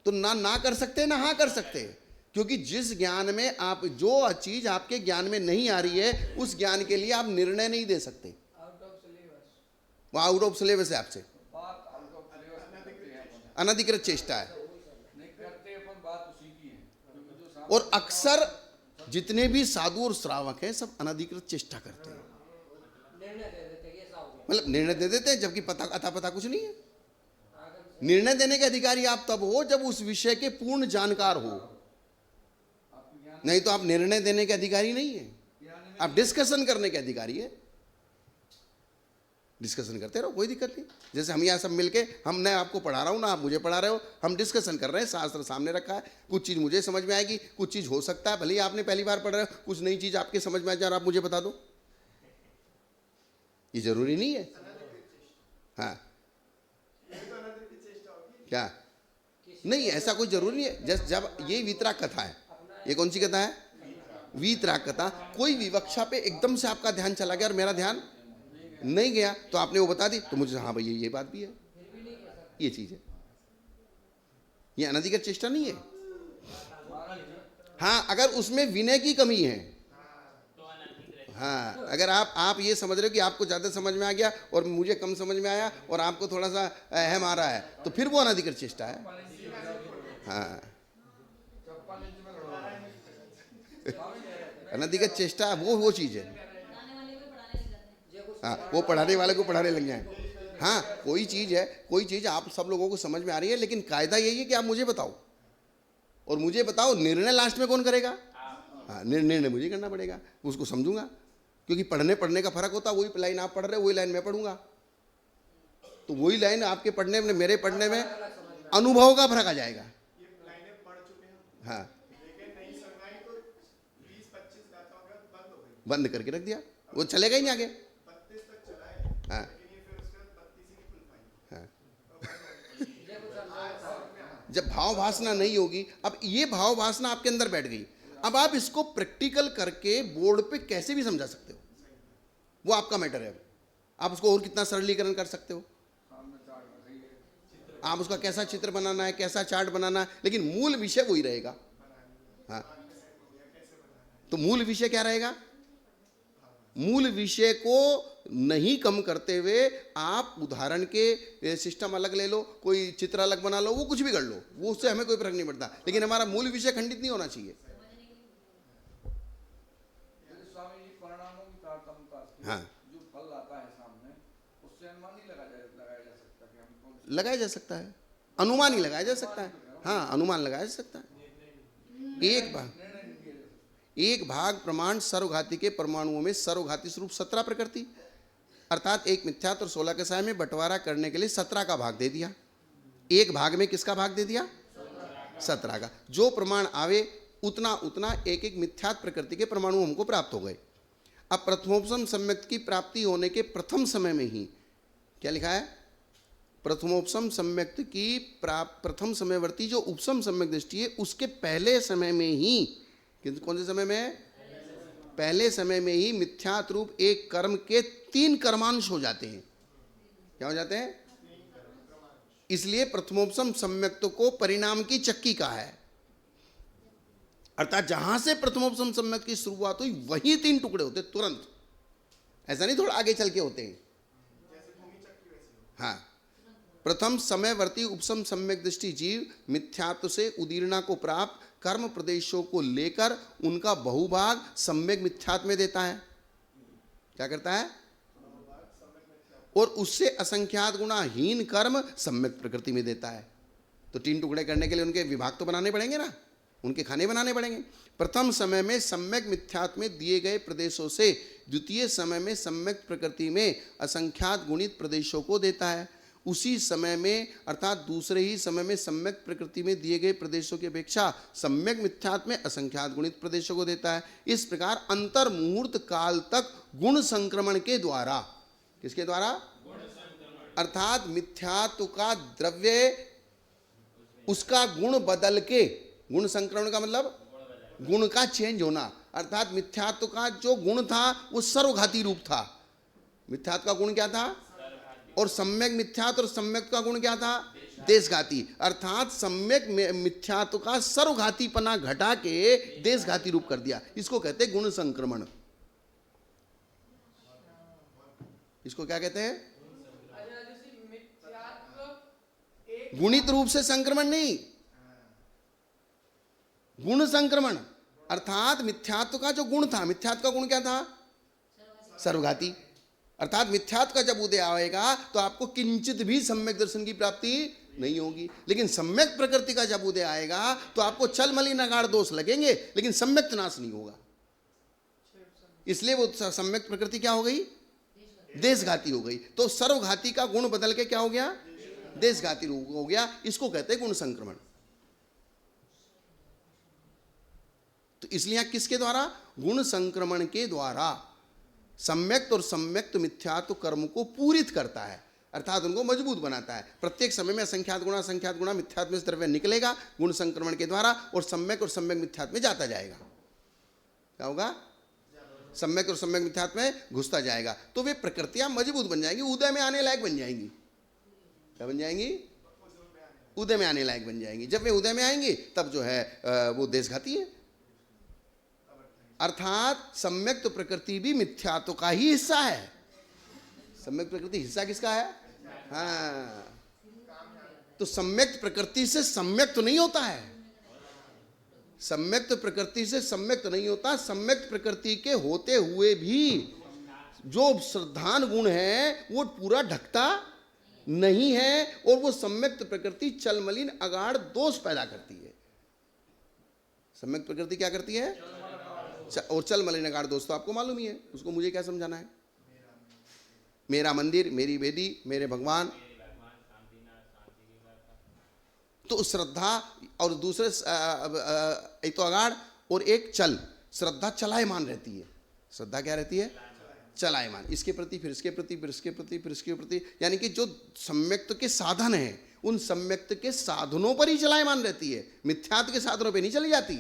तो ना कर सकते ना हाँ कर सकते, क्योंकि जिस ज्ञान में आप जो चीज आपके ज्ञान में नहीं आ रही है उस ज्ञान के लिए आप निर्णय नहीं दे सकते, वो आउट ऑफ सिलेबस है आपसे, अनधिकृत चेष्टा है। और अक्सर जितने भी साधु और श्रावक हैं सब अनधिकृत चेष्टा करते हैं, मतलब निर्णय दे देते हैं जबकि पता अता पता कुछ नहीं है। निर्णय देने के अधिकारी आप तब हो जब उस विषय के पूर्ण जानकार हो, नहीं तो आप निर्णय देने के अधिकारी नहीं है, आप डिस्कशन करने के अधिकारी है। डिस्कशन करते रहो, कोई दिक्कत नहीं। जैसे हम यहाँ सब मिलके, मैं आपको पढ़ा रहा हूँ ना आप मुझे पढ़ा रहे हो, हम डिस्कशन कर रहे हैं, शास्त्र सामने रखा है, कुछ चीज़ मुझे समझ में आएगी, कुछ चीज़ हो सकता है भले ही आपने पहली बार पढ़ रहे हो, कुछ नई चीज़ आपके समझ में आ जाए और आप मुझे बता दो, ये जरूरी नहीं है। हाँ क्या? नहीं, ऐसा कोई जरूरी नहीं है। जब ये वीतराग कथा है, ये कौन सी कथा है? वीतराग कथा। कोई विवक्षा पे एकदम से आपका ध्यान चला गया और मेरा ध्यान नहीं गया तो आपने वो बता दी तो मुझे हाँ भाई ये बात भी है, ये चीज है, ये अनधिकृत चेष्टा नहीं है। हाँ अगर उसमें विनय की कमी है, हाँ अगर आप ये समझ रहे हो कि आपको ज्यादा समझ में आ गया और मुझे कम समझ में आया और आपको थोड़ा सा अहम आ रहा है तो फिर वो अनधिकृत चेष्टा है। हाँ अनधिकृत चेष्टा वो चीज है। हाँ वो पढ़ाने वाले को पढ़ाने लग जाए। हाँ कोई चीज आप सब लोगों को समझ में आ रही है, लेकिन कायदा यही है कि आप मुझे बताओ, और मुझे बताओ निर्णय लास्ट में कौन करेगा? हाँ निर्णय मुझे करना पड़ेगा, उसको समझूंगा, क्योंकि पढ़ने का फर्क होता है। वही लाइन आप पढ़ रहे हो वही लाइन मैं पढ़ूंगा, तो वही लाइन आपके पढ़ने में मेरे पढ़ने में अनुभव का फर्क आ जाएगा। हाँ बंद करके रख दिया, वो चलेगा ही नहीं आगे। हाँ हाँ जब भाव भासना नहीं होगी, अब ये भाव भासना आपके अंदर बैठ गई, अब आप इसको प्रैक्टिकल करके बोर्ड पे कैसे भी समझा सकते हो, वो आपका मैटर है। आप उसको और कितना सरलीकरण कर सकते हो, आप उसका कैसा चित्र बनाना है, कैसा चार्ट बनाना है, लेकिन मूल विषय वही रहेगा। हाँ तो मूल विषय क्या रहेगा? मूल विषय को नहीं कम करते हुए आप उदाहरण के सिस्टम अलग ले लो, कोई चित्र अलग बना लो, वो कुछ भी कर लो, वो उससे हमें कोई फर्क नहीं पड़ता, लेकिन हमारा मूल विषय खंडित नहीं होना चाहिए। हाँ जो फल आता है सामने, उससे अनुमान नहीं लगाया जा सकता कि हम लगाया जा सकता है, अनुमान ही लगाया जा सकता है। हाँ अनुमान लगाया जा सकता है। एक भाग प्रमाण सर्वघाती के परमाणुओं में सर्वघाती स्वरूप 17 प्रकृति, अर्थात एक मिथ्यात्व और 16 के साय में बंटवारा करने के लिए 17 का भाग दे दिया। एक भाग में किसका भाग दे दिया? 17 का। जो प्रमाण आवे उतना एक एक मिथ्यात्व प्रकृति के परमाणु हमको प्राप्त हो गए। अब प्रथमोपसम सम्यक की प्राप्ति होने के प्रथम समय में ही क्या लिखा है? प्रथमोपसम सम्यक की प्रथम समयवर्ती जो उपसम सम्यक दृष्टि है उसके पहले समय में ही, किंतु कौन से समय में? पहले समय में ही मिथ्यात्व रूप एक कर्म के 3 कर्मांश हो जाते हैं। क्या हो जाते हैं? इसलिए प्रथमोपसम सम्यक्त को परिणाम की चक्की कहा है। अर्थात जहां से प्रथमोपसम सम्यक की शुरुआत हुई वहीं 3 टुकड़े होते तुरंत, ऐसा नहीं थोड़ा आगे चल के होते हैं। हाँ, प्रथम समयवर्ती उपसम सम्यक दृष्टि जीव मिथ्यात्व से उदीर्णा को प्राप्त कर्म प्रदेशों को लेकर उनका बहुभाग सम्यक मिथ्यात्व में देता है। क्या करता है? और उससे असंख्यात गुणाहीन कर्म सम्यक प्रकृति में देता है। तो 3 टुकड़े करने के लिए उनके विभाग तो बनाने पड़ेंगे ना, उनके खाने बनाने पड़ेंगे। प्रथम समय में सम्यक मिथ्यात्व में दिए गए प्रदेशों से द्वितीय समय में सम्यक प्रकृति में असंख्यात गुणित प्रदेशों को देता है। उसी समय में अर्थात दूसरे ही समय में सम्यक प्रकृति में दिए गए प्रदेशों की अपेक्षा सम्यक मिथ्यात्व में असंख्यात गुणित प्रदेशों को देता है। इस प्रकार अंतर मुहूर्त काल तक गुण संक्रमण के द्वारा, किसके द्वारा? अर्थात मिथ्यात्व का द्रव्य उसका गुण बदल के, गुण संक्रमण का मतलब गुण का चेंज होना, अर्थात मिथ्यात्व का जो गुण था वो सर्वघाती रूप था। मिथ्यात्व का गुण क्या था? और सम्यक मिथ्यात्व और सम्यक का गुण क्या था? देशघाती। अर्थात सम्यक मिथ्यात्व का सर्वघातीपना घटा के देशघाती रूप कर दिया। इसको कहते हैं गुण संक्रमण। इसको क्या कहते हैं? गुणित रूप से संक्रमण नहीं, गुण संक्रमण। अर्थात मिथ्यात्व का जो गुण था, मिथ्यात्व का गुण क्या था? सर्वघाती। अर्थात मिथ्यात्व का जब उदय आएगा तो आपको किंचित भी सम्यक दर्शन की प्राप्ति नहीं होगी। लेकिन सम्यक प्रकृति का जब उदय आएगा तो आपको चल मली नगाड़ दोष लगेंगे, लेकिन सम्यक नाश नहीं होगा। इसलिए वो सम्यक प्रकृति क्या हो गई? देशघाती हो गई। तो सर्वघाती का गुण बदल के क्या हो गया? देशघाती रूप हो गया। इसको कहते हैं गुण संक्रमण। तो इसलिए किसके द्वारा? गुण संक्रमण के द्वारा सम्यक्त और सम्यक्त मिथ्यात्व कर्म को पूरित करता है, अर्थात उनको मजबूत बनाता है। प्रत्येक समय में असंख्यात गुणा मिथ्यात्व में से द्रव्य निकलेगा गुण संक्रमण के द्वारा और सम्यक मिथ्यात्व में जाता जाएगा। क्या होगा? सम्यक और सम्यक मिथ्यात्व में घुसता जाएगा। तो वे प्रकृतियां मजबूत बन जाएंगी, उदय में आने लायक बन जाएंगी। क्या बन जाएंगी? उदय में आने लायक बन जाएंगी। जब वे उदय में आएंगी तब जो है वो देशघाती है। अर्थात सम्यक्त प्रकृति भी मिथ्यात्व का ही हिस्सा है। सम्यक्त प्रकृति हिस्सा किसका है? हाँ, तो सम्यक्त प्रकृति से सम्यक्त तो नहीं होता है, सम्यक्त प्रकृति से सम्यक्त नहीं होता। सम्यक्त प्रकृति के होते हुए भी जो श्रद्धान गुण है वो पूरा ढकता नहीं है और वो सम्यक्त प्रकृति चलमलिन अगाड़ दोष पैदा करती है। सम्यक्त प्रकृति क्या करती है? और चल मलिन अगाड़ दोष तो आपको मालूम ही है, उसको मुझे क्या समझाना है? मेरा मंदिर, मेरी वेदी, मेरे भगवान। तो श्रद्धा और दूसरे एक तो अगाड़ और एक चल। श्रद्धा चलायमान रहती है। श्रद्धा क्या रहती है? चलायमान। इसके प्रति फिर इसके प्रति फिर इसके प्रति फिर इसके प्रति, यानी कि जो सम्यक्त के साधन हैं उन सम्यक्त के साधनों पर ही चलायमान रहती है, मिथ्यात्व के साधनों पर नहीं चली जाती।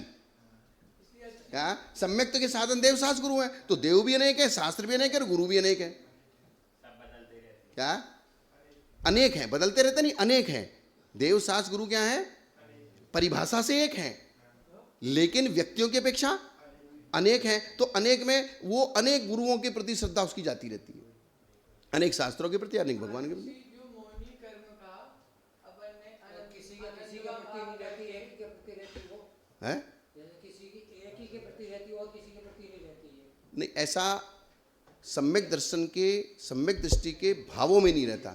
क्या? सम्यक्त के साधन देव शास्त्र गुरु हैं, तो देव भी अनेक है, शास्त्र भी अनेक है और गुरु भी अनेक है। क्या? अनेक हैं, बदलते रहते नहीं, अनेक हैं। देव शास्त्र गुरु क्या है? परिभाषा से एक हैं, लेकिन व्यक्तियों की अपेक्षा अनेक हैं। तो अनेक में वो अनेक गुरुओं के प्रति श्रद्धा उसकी जाती रहती है, अनेक शास्त्रों के प्रति, अनेक भगवान के प्रति। है नहीं, ऐसा सम्यक दर्शन के, सम्यक दृष्टि के भावों में नहीं रहता।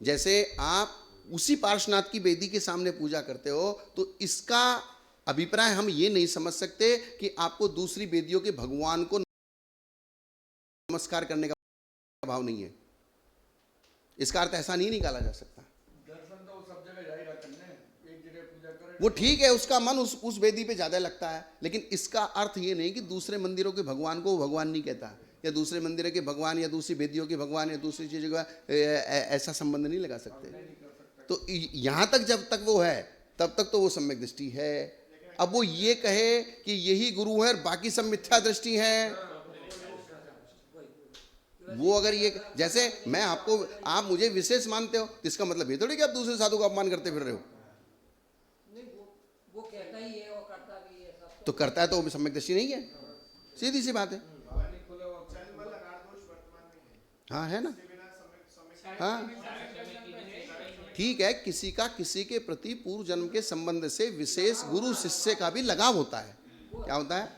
जैसे आप उसी पार्श्वनाथ की वेदी के सामने पूजा करते हो तो इसका अभिप्राय हम ये नहीं समझ सकते कि आपको दूसरी वेदियों के भगवान को नमस्कार करने का भाव नहीं है। इसका अर्थ ऐसा नहीं निकाला जा सकता। दर्शन तो सब जगह जाएगा करने, एक जगह पूजा करें वो ठीक है, उसका मन उस वेदी पे ज्यादा लगता है, लेकिन इसका अर्थ ये नहीं कि दूसरे मंदिरों के भगवान को वो भगवान नहीं कहता, या दूसरे मंदिर के भगवान या दूसरी वेदियों के भगवान या दूसरी चीज़ों का ऐसा संबंध नहीं लगा सकते। तो यहाँ तक जब तक वो है तब तक तो वो सम्यक दृष्टि है। अब वो ये कहे कि यही गुरु है और बाकी सब मिथ्या दृष्टि है, वो अगर ये, जैसे मैं आपको, आप मुझे विशेष मानते हो, इसका मतलब ये थोड़ी कि आप दूसरे साधु का अपमान करते फिर रहे हो। नहीं, वो कहता ही है तो करता है तो वो सम्यक दृष्टि नहीं है, सीधी सी बात है। हाँ है ना, हाँ ठीक है, किसी का किसी के प्रति पूर्व जन्म के संबंध से विशेष गुरु शिष्य का भी लगाव होता है। क्या होता है?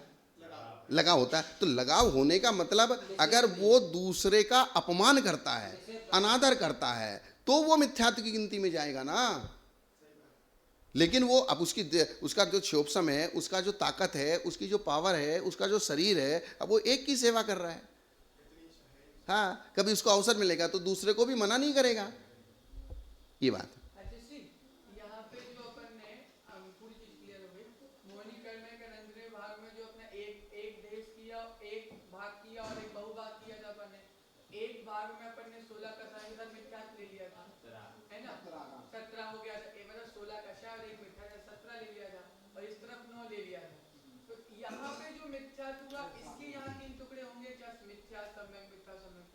लगाव होता है। तो लगाव होने का मतलब अगर वो दूसरे का अपमान करता है, अनादर करता है, तो वो मिथ्यात्व की गिनती में जाएगा ना। लेकिन वो अब उसका जो क्षोभसम है, उसका जो ताकत है, उसकी जो पावर है, उसका जो शरीर है, अब वो एक की सेवा कर रहा है। हाँ, कभी उसको अवसर मिलेगा तो दूसरे को भी मना नहीं करेगा। ये बात यहाँ पे जो अपन ने पूरी चीज क्लियर हो गई। मोहिनी कर्म के अंदर भाग में जो अपना एक देश किया, एक भाग किया और एक बहुभाग किया था अपन ने। एक भाग में अपन ने 16 का साथ मिथ्यात्व ले लिया था, है ना? 17 हो गया था, मतलब 16 का और एक मिथ्यात्व 17 ले लिया था, और इस तरफ 9 ले लिया था। तो यहाँ पे जो मिथ्यात्व हुआ, इसके यहाँ 3 टुकड़े होंगे क्या? मिथ्यात्व, सम्यक मिथ्या, सम्यक।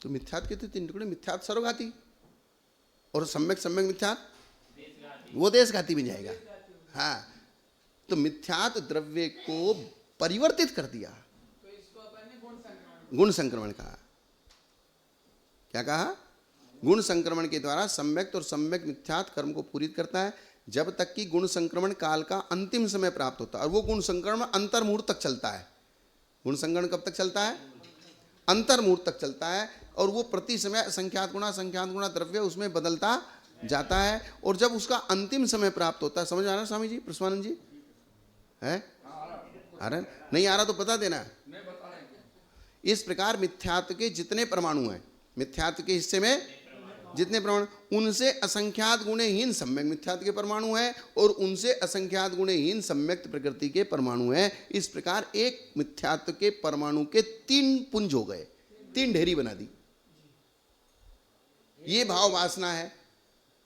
तो मिथ्यात्व के तो 3 टुकड़े, मिथ्यात्व सर्वघाती और सम्यक सम्यक मिथ्यात्व वो देशघाती में जाएगा। हाँ, तो मिथ्यात्व द्रव्य को परिवर्तित कर दिया, तो इसको अपन ने गुण संक्रमण कहा। क्या कहा? गुण संक्रमण के द्वारा सम्यक और सम्यक मिथ्यात्व कर्म को पूरित करता है, जब तक कि गुण संक्रमण काल का अंतिम समय प्राप्त होता है। और वो गुण संक्रमण अंतर्मुहूर्त तक चलता है। गुण संक्रमण कब तक चलता है? अंतर्मुहूर्त तक चलता है, और वो प्रति समय संख्यात गुणा द्रव्य उसमें बदलता जाता है। और जब उसका अंतिम समय प्राप्त होता है, समझ आ रहा है स्वामी जी, प्रसवानंद जी? है आ रहा? नहीं आ रहा तो बता देना। इस प्रकार मिथ्यात्व के जितने परमाणु हैं, मिथ्यात्व के हिस्से में जितने परमाणु, उनसे असंख्यात गुणहीन सम्यक मिथ्यात्व के परमाणु हैं, और उनसे असंख्यात गुणहीन सम्यक प्रकृति के परमाणु हैं। इस प्रकार एक मिथ्यात्व के परमाणु के 3 पुंज हो गए, 3 ढेरी बना दी। ये भाव वासना है।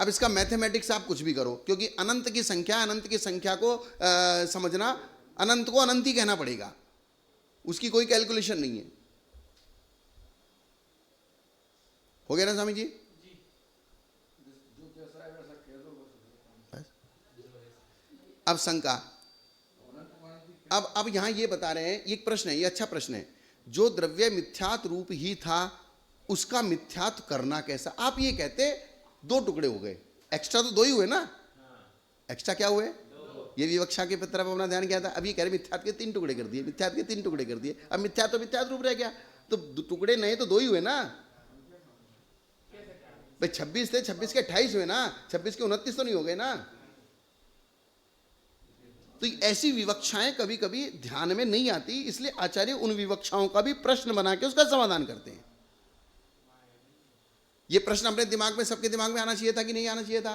अब इसका मैथमेटिक्स आप कुछ भी करो, क्योंकि अनंत की संख्या को समझना, अनंत को अनंत ही कहना पड़ेगा, उसकी कोई कैलकुलेशन नहीं है। हो गया ना स्वामी जी? अब शंका, अब यहां ये बता रहे हैं, ये एक प्रश्न है, ये अच्छा प्रश्न है। जो द्रव्य मिथ्यात्व रूप ही था, उसका मिथ्यात्व करना कैसा? आप ये कहते 2 टुकड़े हो गए, एक्स्ट्रा तो 2 ही हुए ना। एक्स्ट्रा क्या हुए? ये विवक्षा के तरफ अपना ध्यान किया था। अब ये कह रहे मिथ्यात्व के 3 टुकड़े कर दिए, मिथ्यात्व के 3 टुकड़े कर दिए। अब मिथ्यात्व मिथ्यात्व रूप रह गया, तो टुकड़े नहीं तो 2 ही हुए ना भाई। 26 थे, 26 के 28 हुए ना, 26 के 29 तो नहीं हो गए ना। तो ऐसी विवक्षाएं कभी कभी ध्यान में नहीं आती, इसलिए आचार्य उन विवक्षाओं का भी प्रश्न बना के उसका समाधान करते हैं। ये प्रश्न अपने दिमाग में, सबके दिमाग में आना चाहिए था कि नहीं आना चाहिए था?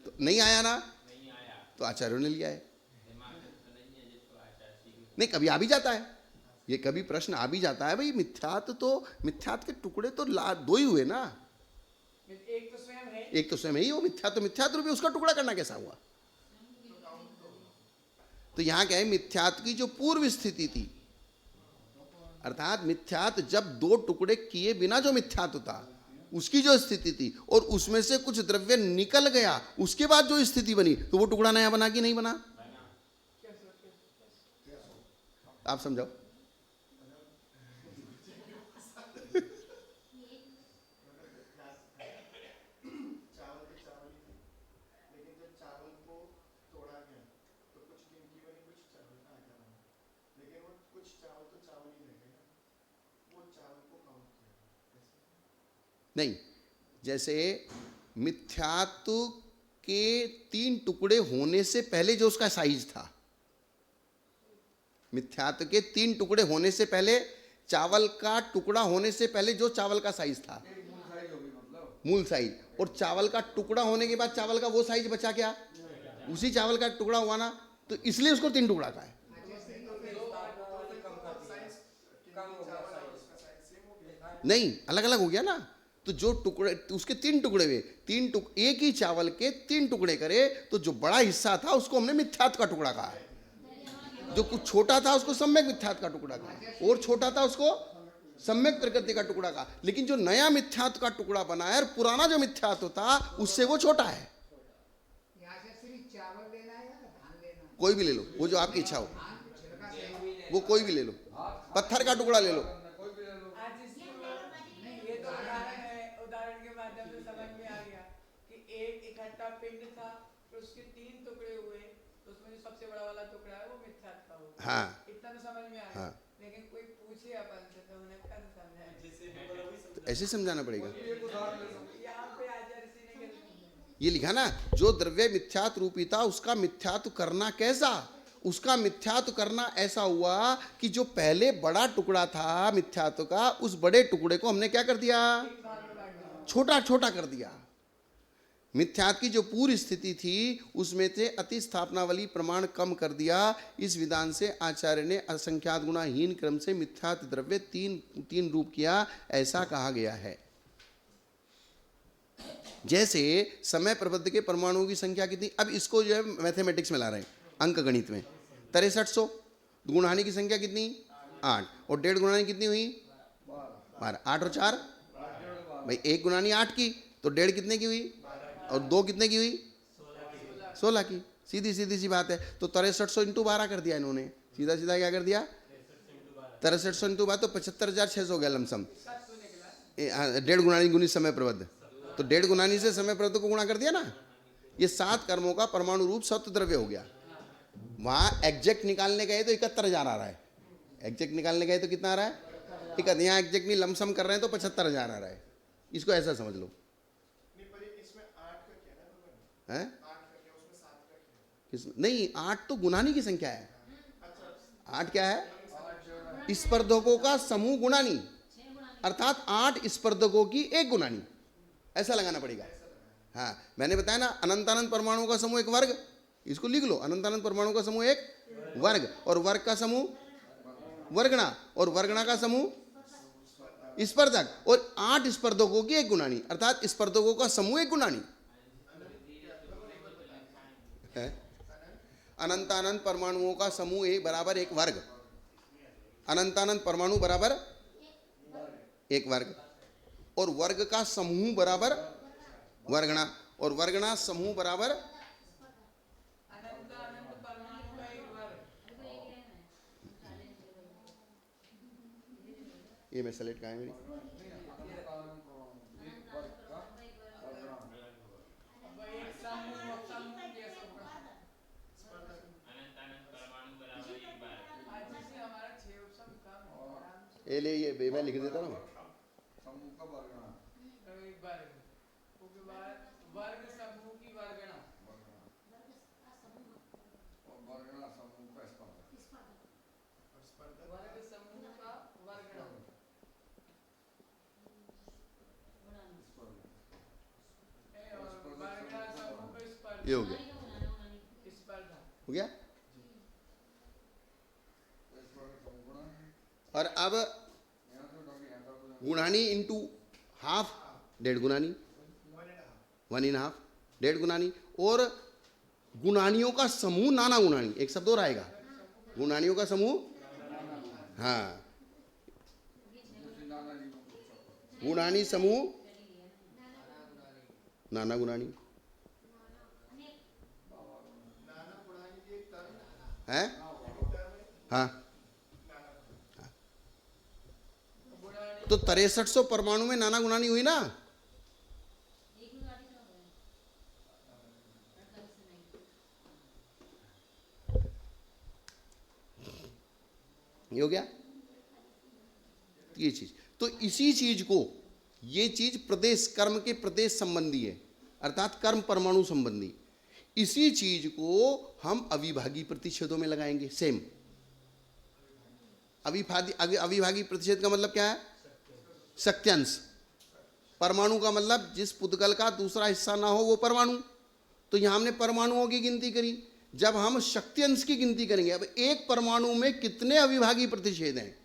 तो नहीं आया ना, तो आचार्यों ने लिया है। नहीं, कभी आ भी जाता है, ये कभी प्रश्न आ भी जाता है, भाई मिथ्यात्व के टुकड़े तो 2 ही हुए ना। एक तो स्वयं है, एक तो स्वयं ही वो मिथ्यात्व रूपी, उसका टुकड़ा करना कैसा हुआ? तो यहां क्या है, मिथ्यात्व की जो पूर्व स्थिति थी, अर्थात मिथ्यात्व जब 2 टुकड़े किए बिना जो मिथ्यात्व था, उसकी जो स्थिति थी, और उसमें से कुछ द्रव्य निकल गया, उसके बाद जो स्थिति बनी, तो वो टुकड़ा नया बना कि नहीं बना? आप समझाओ। नहीं, जैसे मिथ्यात्व के 3 टुकड़े होने से पहले जो उसका साइज था, मिथ्यात्व के 3 टुकड़े होने से पहले, चावल का टुकड़ा होने से पहले जो चावल का साइज था, मूल साइज, और चावल का टुकड़ा होने के बाद चावल का वो साइज बचा क्या? उसी चावल का टुकड़ा हुआ ना, तो इसलिए उसको 3 टुकड़ा का है। नहीं, अलग अलग हो गया ना। तो जो टुकड़े, उसके 3 टुकड़े हुए, एक ही चावल के 3 टुकड़े करे, तो जो बड़ा हिस्सा था उसको हमने मिथ्यात्व का टुकड़ा कहा है, जो कुछ छोटा था उसको सम्यक मिथ्यात्व का टुकड़ा कहा, और छोटा था उसको सम्यक प्रकृति का टुकड़ा कहा। लेकिन जो नया मिथ्यात्व का टुकड़ा बना है, और पुराना जो मिथ्यात्व था उससे वो छोटा है। चावल लेना है या धान लेना है? कोई भी ले लो, वो जो आपकी इच्छा हो, धान छिलका से वो कोई भी ले लो, पत्थर का टुकड़ा ले लो। कोई भी ले लो। आज नहीं, ये तो उदाहरण है, उदाहरण के माध्यम से समझ में आ गया कि एक इकट्ठा पिंड था, तो उसके 3 टुकड़े हुए, तो उसमें जो सबसे बड़ा वाला टुकड़ा है वो मिथ्यात्व हो गया। हाँ इतना तो समझ में आ गया। हाँ, लेकिन कोई पूछे अपन से तो उन्हें क्या समझाए? तो ऐसे समझाना पड़ेगा। यहाँ पे आचार्य जी ने क्या ये लिखा ना, जो द्रव्य मिथ्यात्व रूपी था उसका मिथ्यात्व करना कैसा, उसका मिथ्यात्व करना ऐसा हुआ कि जो पहले बड़ा टुकड़ा था मिथ्यात्व का, उस बड़े टुकड़े को हमने क्या कर दिया, छोटा छोटा कर दिया। मिथ्यात्व की जो पूर्व स्थिति थी उसमें से अति स्थापनावली प्रमाण कम कर दिया। इस विधान से आचार्य ने असंख्यात गुणाहीन क्रम से मिथ्यात्व द्रव्य तीन रूप किया, ऐसा कहा गया है। जैसे समय प्रबद्ध के परमाणुओं की संख्या कितनी, अब इसको जो है मैथमेटिक्स में ला रहे हैं, अंक गणित में 6300। गुणानी की संख्या कितनी, 8, और 1.5 गुणानी कितनी हुई, 12। 8 और 4 भाई, 1 गुणानी 8 की, तो 1.5 कितने की हुई, और 2 कितने की हुई, 16 की। सीधी सीधी सी बात है। तो 6300 इंटू 12 कर दिया इन्होंने, सीधा सीधा क्या कर दिया, 6300 इंटू 12 तो 75,600 हो गया लमसम। 1.5 गुणानी गुनी समय प्रबद्ध, तो 1.5 गुणानी से समय प्रबद्ध को गुणा कर दिया ना। ये 7 कर्मों का परमाणु रूप सत्व द्रव्य हो गया। वहाँ एग्जैक्ट निकालने गए तो 71,000 आ रहा है, एग्जैक्ट निकालने गए तो कितना आ रहा है, 71। यहाँ एग्जैक्ट नहीं लमसम कर रहे हैं तो 75,000 आ रहा है। इसको ऐसा समझ लो। नहीं पर इसमें 8 का क्या है भगवान? हैं? 8 का क्या, उसमें 7 का क्या? किस नहीं, 8 तो गुणानी की संख्या है। 8 क्या है, स्पर्धकों का समूह गुणानी, अर्थात 8 स्पर्धकों की एक गुणानी, ऐसा लगाना पड़ेगा। हाँ, मैंने बताया ना, अनंतानंत परमाणुओं का समूह एक वर्ग, इसको लिख लो, अनंतानंत परमाणुओं का समूह एक वर्ग, और वर्ग का समूह वर्गणा, और वर्गणा का समूह स्पर्धक, और 8 स्पर्धकों की एक गुणानी, अर्थात स्पर्धकों का समूह एक गुणानी है। अनंतानंत परमाणुओं का समूह एक बराबर एक वर्ग, अनंतानंत परमाणु बराबर एक वर्ग, और वर्ग का समूह बराबर वर्गणा, और वर्गणा समूह बराबर अनंत परमाणु का एक वर्ग। ये मैं सेलेक्ट कहाँ है मेरी, अब एक समूह कैसे होगा? अनंत परमाणु बराबर एक बार। आज से हमारा 6 ऑप्शन कम है, आराम से ये ले, ये मैं लिख देता हूँ। समूह का वर्गना, एक वर्ग, उसके बाद वर्ग समूह की वर्गणा, और वर्गना समूह का स्पर्धा। वर्ग समूह का वर्गणा, और वर्गणा समूह का स्पर्धा। ये हो गया, स्पर्धा हो गया। स्पर्धा समूह गुणा, और अब यहाँ तो डॉक्टर यहाँ का गुणानी इंटू हाफ, 1.5 गुणानी, 1.5, 1.5 गुणानी, और गुणानियों का समूह नाना गुणानी, एक शब्द और आएगा, गुणानियों का समूह, हाँ, गुणानी समूह नाना गुणानी है, हाँ। तो 6300 परमाणु में नाना गुणानी हुई ना। ये हो गया ये चीज। तो इसी चीज को, ये चीज प्रदेश कर्म के प्रदेश संबंधी है, अर्थात कर्म परमाणु संबंधी। इसी चीज को हम अविभागी प्रतिषेधों में लगाएंगे। सेम अविभागी प्रतिषेध का मतलब क्या है, शक्त्यंश। परमाणु का मतलब जिस पुद्गल का दूसरा हिस्सा ना हो वो परमाणु। तो यहां हमने परमाणुओं की गिनती करी। जब हम शक्त्यंश की गिनती करेंगे, अब एक परमाणु में कितने अविभागी प्रतिषेध हैं,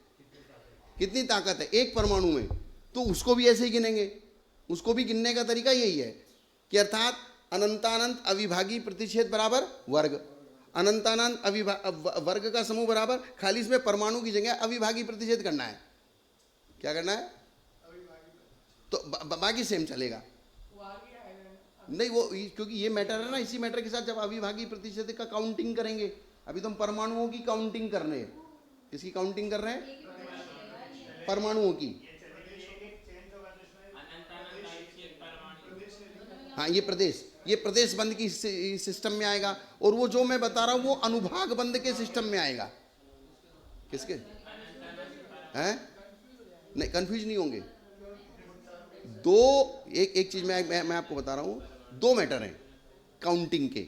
कितनी ताकत है एक परमाणु में, तो उसको भी ऐसे ही गिनेंगे। उसको भी गिनने का तरीका यही है कि अर्थात अनंतानंत अविभागी प्रतिषेध बराबर वर्ग, अनंतानंत वर्ग का समूह बराबर, खाली इसमें परमाणु की जगह अविभागी प्रतिषेध करना है। क्या करना है, तो बाकी सेम चलेगा। वो आगे आएगा, नहीं वो क्योंकि ये मैटर है ना, इसी मैटर के साथ जब अविभागी प्रतिशत का काउंटिंग करेंगे, अभी तो हम परमाणुओं की काउंटिंग कर रहे हैं। किसकी काउंटिंग कर रहे हैं? परमाणुओं की। हाँ ये प्रदेश बंद की सिस्टम में आएगा, और वो जो मैं बता रहा हूँ वो अनुभाग बंद के सिस्टम में आएगा। किसके हैं? नहीं कंफ्यूज नहीं होंगे। एक चीज मैं आपको बता रहा हूँ, दो मैटर हैं काउंटिंग के।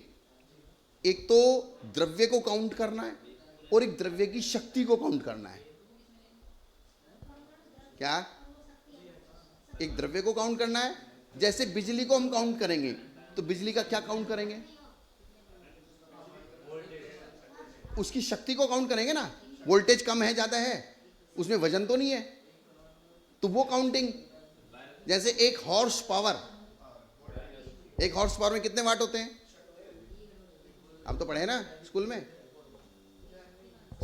एक तो द्रव्य को काउंट करना है और एक द्रव्य की शक्ति को काउंट करना है। क्या? एक द्रव्य को काउंट करना है, जैसे बिजली को हम काउंट करेंगे तो बिजली का क्या काउंट करेंगे? उसकी शक्ति को काउंट करेंगे ना। वोल्टेज कम है ज्यादा है, उसमें वजन तो नहीं है, तो वो काउंटिंग। जैसे एक हॉर्स पावर में कितने वाट होते हैं? आप तो पढ़े ना स्कूल में,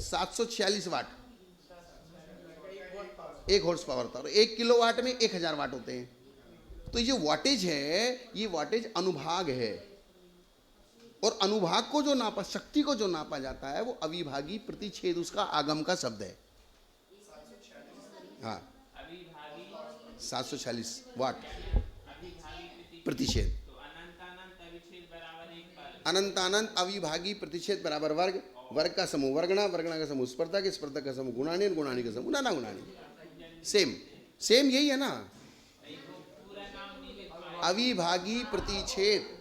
746 वाट एक हॉर्स पावर था, और 1 किलोवाट में 1000 वाट होते हैं। तो ये वाटेज है, ये वाटेज अनुभाग है, और अनुभाग को जो नापा, शक्ति को जो नापा जाता है वो अविभागी प्रतिच्छेद, उसका आगम का शब्द है। हाँ 746 वाट प्रतिच्छेद। अनंत अनंत अविभागी प्रतिच्छेद बराबर वर्ग, वर्ग का समूह वर्गणा, वर्गणा का समूह स्पर्धक, स्पर्धक का समूह गुणानी, गुणानी का समूह नाना गुणानी। सेम यही है ना, अविभागी प्रतिच्छेद।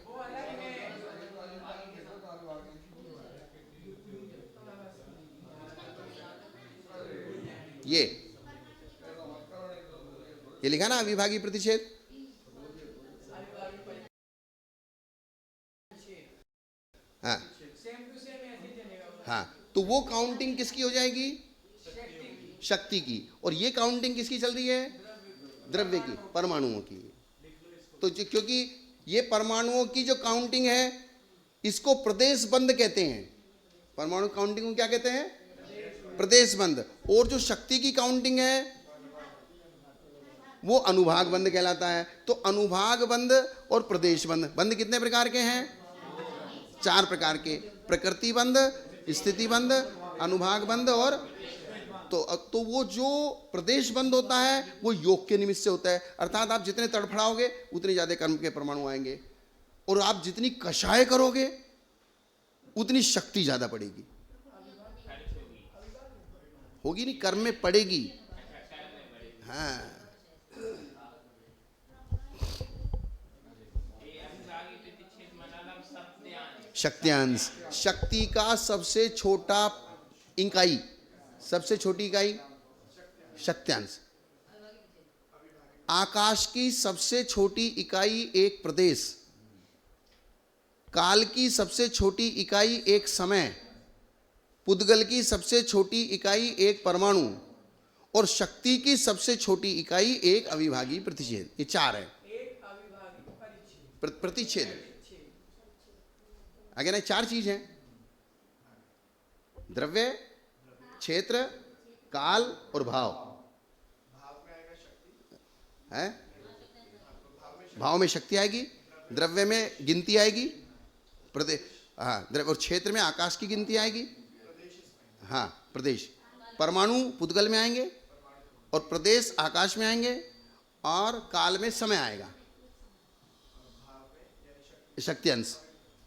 ये लिखा ना अविभागी प्रतिच्छेद। हाँ हाँ, तो वो काउंटिंग किसकी हो जाएगी? शक्ति की। और ये काउंटिंग किसकी चल रही है? द्रव्य की, परमाणुओं की। तो क्योंकि ये परमाणुओं की जो काउंटिंग है इसको प्रदेश बंद कहते हैं। परमाणु काउंटिंग को क्या कहते हैं? प्रदेश बंद। और जो शक्ति की काउंटिंग है वो अनुभाग बंद कहलाता है। तो अनुभाग बंद और प्रदेश बंद, बंद कितने प्रकार के हैं? 4 प्रकार के, प्रकृति बंद, स्थिति बंद, अनुभाग बंद और तो वो जो प्रदेश बंद होता है वो योग के निमित्त से होता है। अर्थात आप जितने तड़फड़ाओगे उतने ज्यादा कर्म के परमाणु आएंगे, और आप जितनी कषाय करोगे उतनी शक्ति ज्यादा पड़ेगी। होगी नहीं, कर्म में पड़ेगी। हाँ शक्त्यांश, शक्ति का सबसे छोटा इकाई, सबसे छोटी इकाई शक्त्यांश। आकाश की सबसे छोटी इकाई एक प्रदेश, काल की सबसे छोटी इकाई एक समय, पुद्गल की सबसे छोटी इकाई एक परमाणु, और शक्ति की सबसे छोटी इकाई एक अविभागी प्रतिच्छेद। ये 4 है। प्रतिच्छेद आगे ना 4 चीज हैं, द्रव्य, क्षेत्र, काल और भाव। है भाव में शक्ति आएगी, द्रव्य में गिनती आएगी, हाँ द्रव्य और क्षेत्र में आकाश की गिनती आएगी। हाँ प्रदेश, परमाणु पुद्गल में आएंगे और प्रदेश आकाश में आएंगे, और काल में समय आएगा, शक्ति अंश।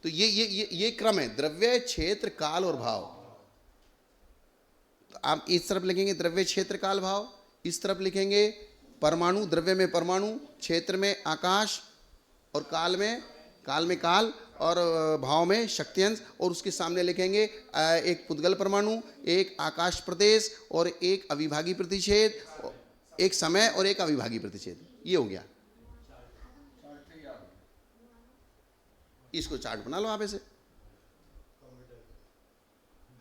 तो ये क्रम है, द्रव्य, क्षेत्र, काल और भाव। तो आप इस तरफ लिखेंगे द्रव्य, क्षेत्र, काल, भाव, इस तरफ लिखेंगे परमाणु, द्रव्य में परमाणु, क्षेत्र में आकाश और काल में काल और भाव में शक्ति अंश, और उसके सामने लिखेंगे एक पुद्गल परमाणु, एक आकाश प्रदेश और एक अविभागी प्रतिच्छेद, एक समय और एक अविभागी प्रतिच्छेद। ये हो गया। इसको चार्ट बना लो आप ऐसे।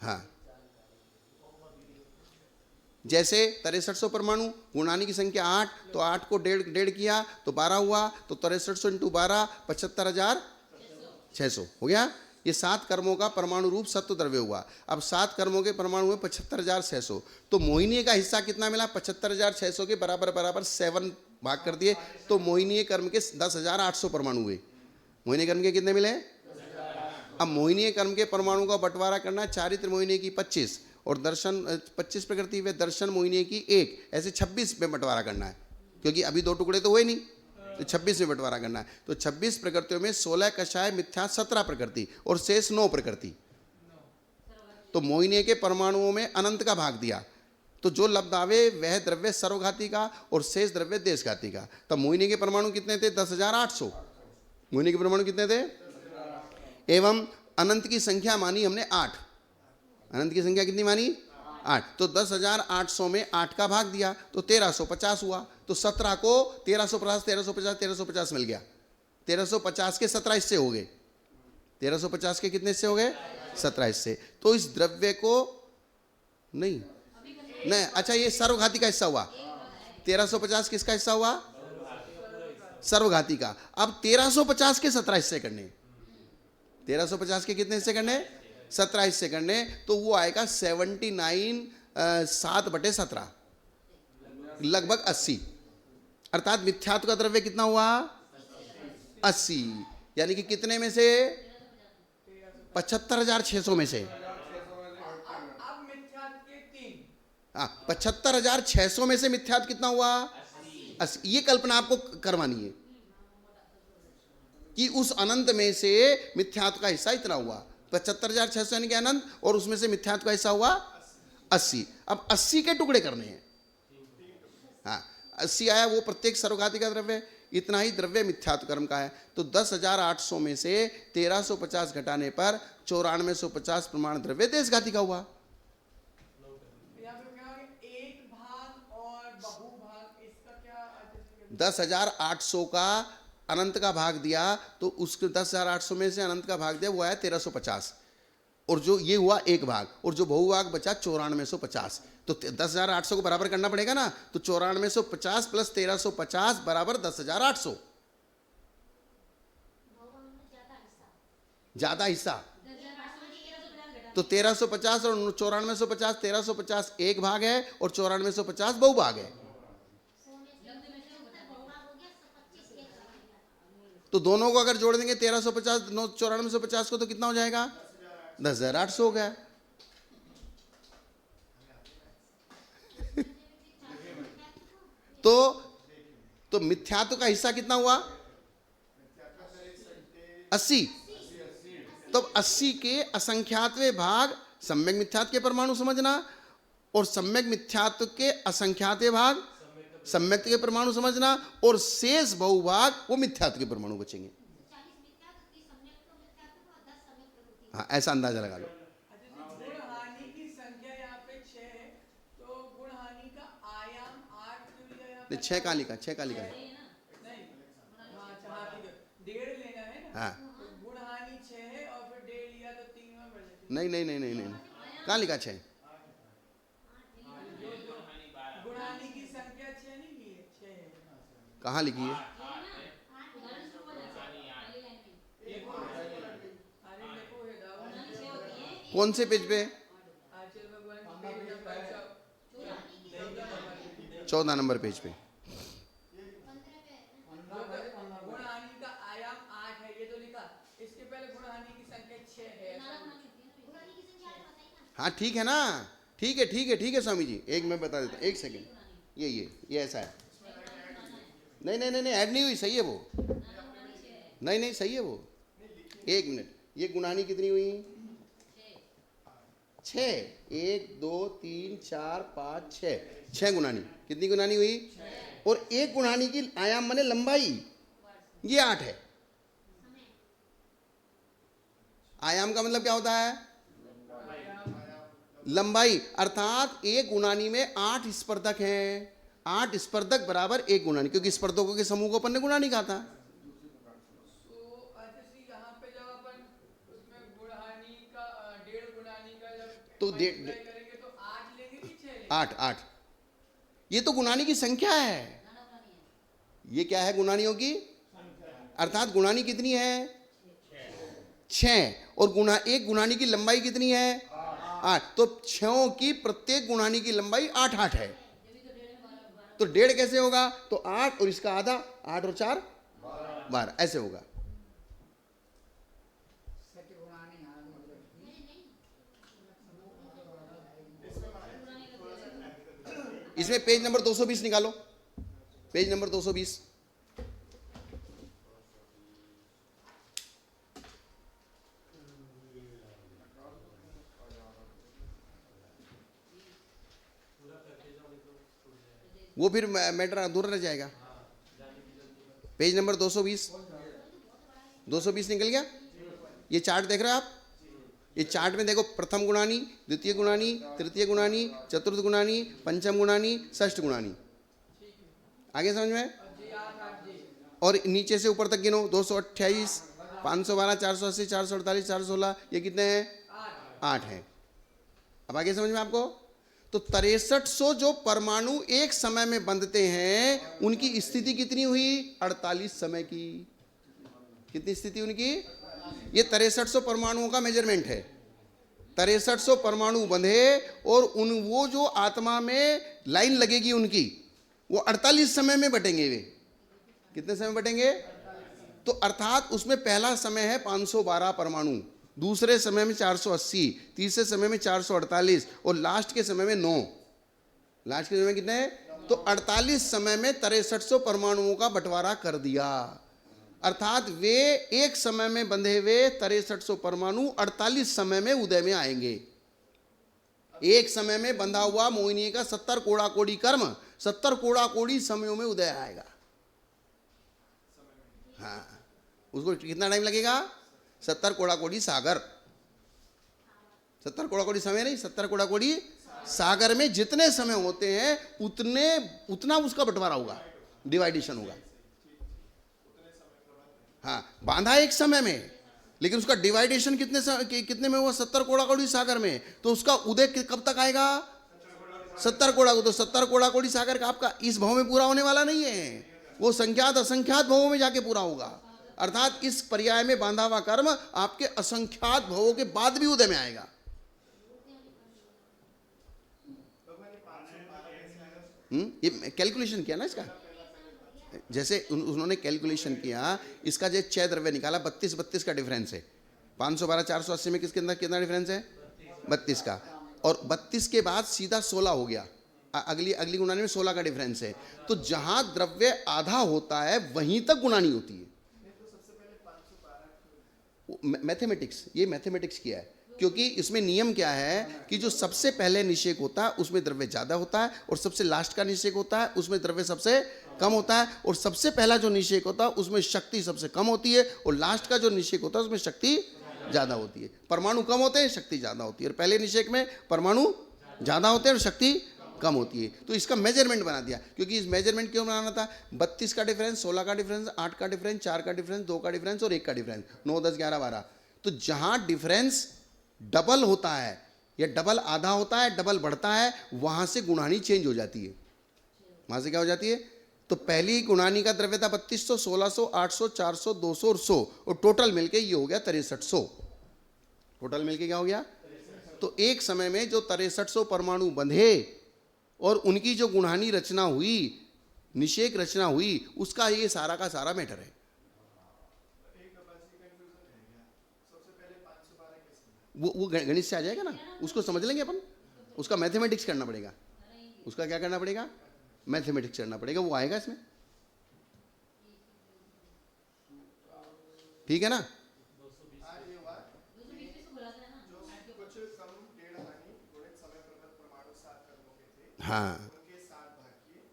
हाँ जैसे 6300 परमाणु, गुणानी की संख्या 8, तो 8 को डेढ़ किया तो 12 हुआ, तो 6300 × 12 75,600 हो गया। ये 7 कर्मों का परमाणु रूप सत्व द्रव्य हुआ। अब 7 कर्मों के परमाणु हुए 75,600। तो मोहिनी का हिस्सा कितना मिला? 75,600 के बराबर 7 भाग कर दिए, तो मोहिनी कर्म के 10,800 परमाणु हुए। मोहिनी कर्म के कितने मिले? अब मोहिनी कर्म के परमाणु का बंटवारा करना है, चारित्र मोहिनी की 25 और दर्शन 25 प्रकृति व दर्शन मोहिनी की 1, ऐसे 26 में बंटवारा करना है, क्योंकि अभी 2 टुकड़े तो हुए नहीं, तो 26 में बंटवारा करना है। तो 26 प्रकृतियों में 16 कषाय मिथ्या 17 प्रकृति और शेष 9 प्रकृति। तो मोहिनी के परमाणुओं में अनंत का भाग दिया, तो जो लब्ध आवे वह द्रव्य सर्वघाती का और शेष द्रव्य देशघाती का। तब मोहिनी के परमाणु कितने थे? 10,800। मोहिनी के परमाणु कितने थे? एवं अनंत की संख्या मानी हमने 8। अनंत की संख्या कितनी मानी? 8। तो 10,800 में 8 का भाग दिया तो 1350 हुआ। तो 17 को 1350 मिल गया। 1350 के 17 हिस्से हो गए। 1350 के कितने हिस्से हो गए? 17 हिस्से। तो इस द्रव्य को नहीं, अच्छा ये सर्वघाती का हिस्सा हुआ। 1350 किसका हिस्सा हुआ? सर्वघाती का। अब 1350 के 17 हिस्से करने, 1350 के कितने हिस्से करने? 17 हिस्से करने, तो वो आएगा 79 7/17 लगभग 80। अर्थात मिथ्यात्व का द्रव्य कितना हुआ? 80। यानी कि कितने में से? 75,600 में से। अब मिथ्यात्व के 3। 75,600 में से मिथ्यात्व कितना हुआ? 80। ये कल्पना आपको करवानी है कि उस अनंत में से मिथ्यात्व का हिस्सा इतना हुआ। 75,600 यानी कि अनंत, और उसमें से मिथ्यात्व का हिस्सा हुआ 80। अब 80 के टुकड़े करने हैं। हाँ, 80 आया, वो प्रत्येक सर्वघाती का द्रव्य, इतना ही द्रव्य मिथ्यात्व कर्म का है। तो 10,800 में से 1350 घटाने पर 9450 प्रमाण द्रव्य देशघाती का हुआ। यहाँ पे क्या है? एक भाग और बहुभाग, इसका क्या? 10,800 का अनंत का भाग दिया, तो उसके 10,800 में से अनंत का भाग दिया, वो आया 1350, और जो ये हुआ एक भाग, और जो बहुभाग बचा 9450। तो 10,800 को बराबर करना पड़ेगा ना, तो 9450 प्लस 1350 बराबर 10,800। ज्यादा हिस्सा तो 1350 और 9450, 1350 एक भाग है और 9450 बहुभाग है। तो दोनों को अगर जोड़ देंगे 1350 9450 को, तो कितना हो जाएगा? 10,800 हो गया। तो मिथ्यात्व का हिस्सा कितना हुआ? 80। तो 80 के असंख्यातवें भाग सम्यक मिथ्यात्व के परमाणु समझना, और सम्यक मिथ्यात्व के असंख्यातवें भाग सम्यक के परमाणु समझना, और शेष बहुभाग वो मिथ्यात्व के परमाणु बचेंगे। हाँ, ऐसा अंदाजा लगा लो। गुण हानि की संख्या यहाँ पे 6 है, तो गुण हानि का आयाम 8 क्यों लिया यहाँ पे? 6 कहाँ लिखा? 6 कहाँ लिखा है? नहीं, हाँ अच्छा, हाँ ठीक है, 1.5 लेना है ना। हाँ, तो गुण हानि 6 है और फिर 1.5 लिया तो 3 में बढ़ जाती नहीं नहीं नहीं नहीं नहीं, कहाँ लिखा 6? है। गुण हानि की संख्या 6 नहीं ली है, 6 है। कहाँ लिखी है? अरे देखो हे दाऊ, कौन से पेज पे? आचार्य भगवान की पेज नंबर 14 नंबर पेज पे। गुण हानि का आयाम 8 है, ये तो लिखा। इसके पहले गुण हानि की संख्या 6 है, ऐसा। हाँ ठीक है ना, ठीक है ठीक है ठीक है स्वामी जी, एक मैं बता देता हूँ, एक सेकंड। ये ऐसा है। नहीं नहीं नहीं नहीं, ऐड नहीं हुई, सही है वो। नहीं नहीं, सही है वो। एक मिनट, ये गुणानी कितनी हुई? 6। 1 2 3 4 5 6, 6 गुणानी। कितनी गुणानी हुई? और एक गुणानी की आयाम माने लंबाई, ये 8 है। आयाम का मतलब क्या होता है? लंबाई। अर्थात एक गुणानी में 8 स्पर्धक हैं। 8 स्पर्धक बराबर एक गुणानी, क्योंकि स्पर्धकों के समूह को अपन ने गुणानी कहा था। तो आचार्य यहाँ पे जब अपन उसमें गुण हानि का 1.5 गुणानी का जब तो multiply करेंगे तो 8 लेंगे कि 6 लेंगे? 8। ये तो गुणानी की संख्या है। ये क्या है? गुणानियों की। अर्थात गुणानी कितनी है? 6। और एक गुणानी की लंबाई कितनी है? 8। तो 6 की प्रत्येक गुणानी की लंबाई 8 है। तो 1.5 कैसे होगा? तो 8 और इसका आधा, 8 और 4 12, ऐसे होगा। इसमें पेज नंबर 220 निकालो, पेज नंबर 220। वो फिर मैटर अधूरा रह जाएगा। पेज नंबर 220, 220 निकल गया। ये चार्ट देख रहे हो आप? ये चार्ट में देखो, प्रथम गुणानी, द्वितीय गुणानी, तृतीय गुणानी, चतुर्थ गुणानी, पंचम गुणानी, षष्ठ गुणानी। आगे समझ में? और नीचे से ऊपर तक गिनो, 228, 512, 480, 448, 416, ये कितने हैं? 8 हैं। अब आगे समझ में आपको? तो 6300 जो परमाणु एक समय में बंधते हैं, उनकी स्थिति कितनी हुई? 48 समय की। कितनी स्थिति उनकी? ये 6300 परमाणुओं का मेजरमेंट है। 6300 परमाणु बंधे और वो जो आत्मा में लाइन लगेगी उनकी, वो 48 समय में बटेंगे। वे कितने समय बटेंगे? तो अर्थात उसमें पहला समय है 512 परमाणु, दूसरे समय में 480, तीसरे समय में 448 और लास्ट के समय में 9। लास्ट के समय में कितने हैं? तो 48 समय में 6300 परमाणुओं का बंटवारा कर दिया। अर्थात वे एक समय में बंधे हुए 6300 परमाणु 48 समय में उदय में आएंगे। एक समय में बंधा हुआ मोहिनी का 70 कोड़ा कोड़ी कर्म 70 कोड़ा कोड़ी समयों में उदय आएगा। हाँ, उसको कितना टाइम लगेगा? 70 कोड़ा कोड़ी सागर, 70 कोड़ा कोड़ी समय नहीं, 70 कोड़ा कोड़ी सागर में जितने समय होते हैं उतना उसका बंटवारा होगा, डिवाइडेशन होगा। हाँ, बांधा एक समय में, लेकिन उसका डिवाइडेशन कितने में हुआ? 70 कोड़ा कोड़ी सागर में। तो उसका उदय कब तक आएगा? 70 कोड़ा को। तो 70 कोड़ा कोड़ी सागर का आपका इस भाव में पूरा होने वाला नहीं है, वो संख्यात असंख्यात भावों में जाके पूरा होगा। अर्थात इस पर्याय में बांधा हुआ कर्म आपके असंख्यात भावों के बाद भी उदय में आएगा। ये कैलकुलेशन किया ना इसका, जैसे उन्होंने कैलकुलेशन किया, इसका जो 6 द्रव्य निकाला, 32 का डिफरेंस है। 512 480 में किसके अंदर कितना डिफरेंस है? 32 का। और 32 के बाद सीधा 16 हो गया, अगली गुणानी में 16 का डिफरेंस है। तो जहां द्रव्य आधा होता है वहीं तक गुणानी होती है। मैथमेटिक्स, ये मैथमेटिक्स किया है, क्योंकि इसमें नियम क्या है कि जो सबसे पहले निषेक होता है उसमें द्रव्य ज्यादा होता है, और सबसे लास्ट का निषेक होता है उसमें द्रव्य सबसे कम होता है, और सबसे पहला जो निषेक होता है उसमें शक्ति सबसे कम होती है, और लास्ट का जो निषेक होता है उसमें शक्ति ज्यादा होती है। परमाणु कम होते हैं, शक्ति ज्यादा होती है, और पहले निषेक में परमाणु ज्यादा होते हैं और शक्ति कम होती है। तो इसका मेजरमेंट बना दिया, क्योंकि इस मेजरमेंट क्यों बनाना था? 32 का डिफरेंस, 16 का डिफरेंस, 8 का डिफरेंस, 4 का डिफरेंस, 2 का डिफरेंस और 1 का डिफरेंस, 9 10 11 12। तो जहां डिफरेंस डबल होता है या डबल आधा होता है, डबल बढ़ता है, वहां से गुणानी चेंज हो जाती है। वहां से क्या हो जाती है? तो पहली गुणानी का द्रव्य था 3200, 1600, 800, 400, 200 और 100, और टोटल मिलके ये हो गया 6300। टोटल मिलके क्या हो गया? तो एक समय में जो 6300 परमाणु बंधे और उनकी जो गुणानी रचना हुई, निषेक रचना हुई, उसका ये सारा का सारा मैटर है। वो गणित से आ जाएगा ना, उसको समझ लेंगे अपन। उसका मैथमेटिक्स करना पड़ेगा, उसका क्या करना पड़ेगा? मैथमेटिक्स करना पड़ेगा, वो आएगा इसमें। ठीक है ना? हाँ, उनके 7 भाग किए,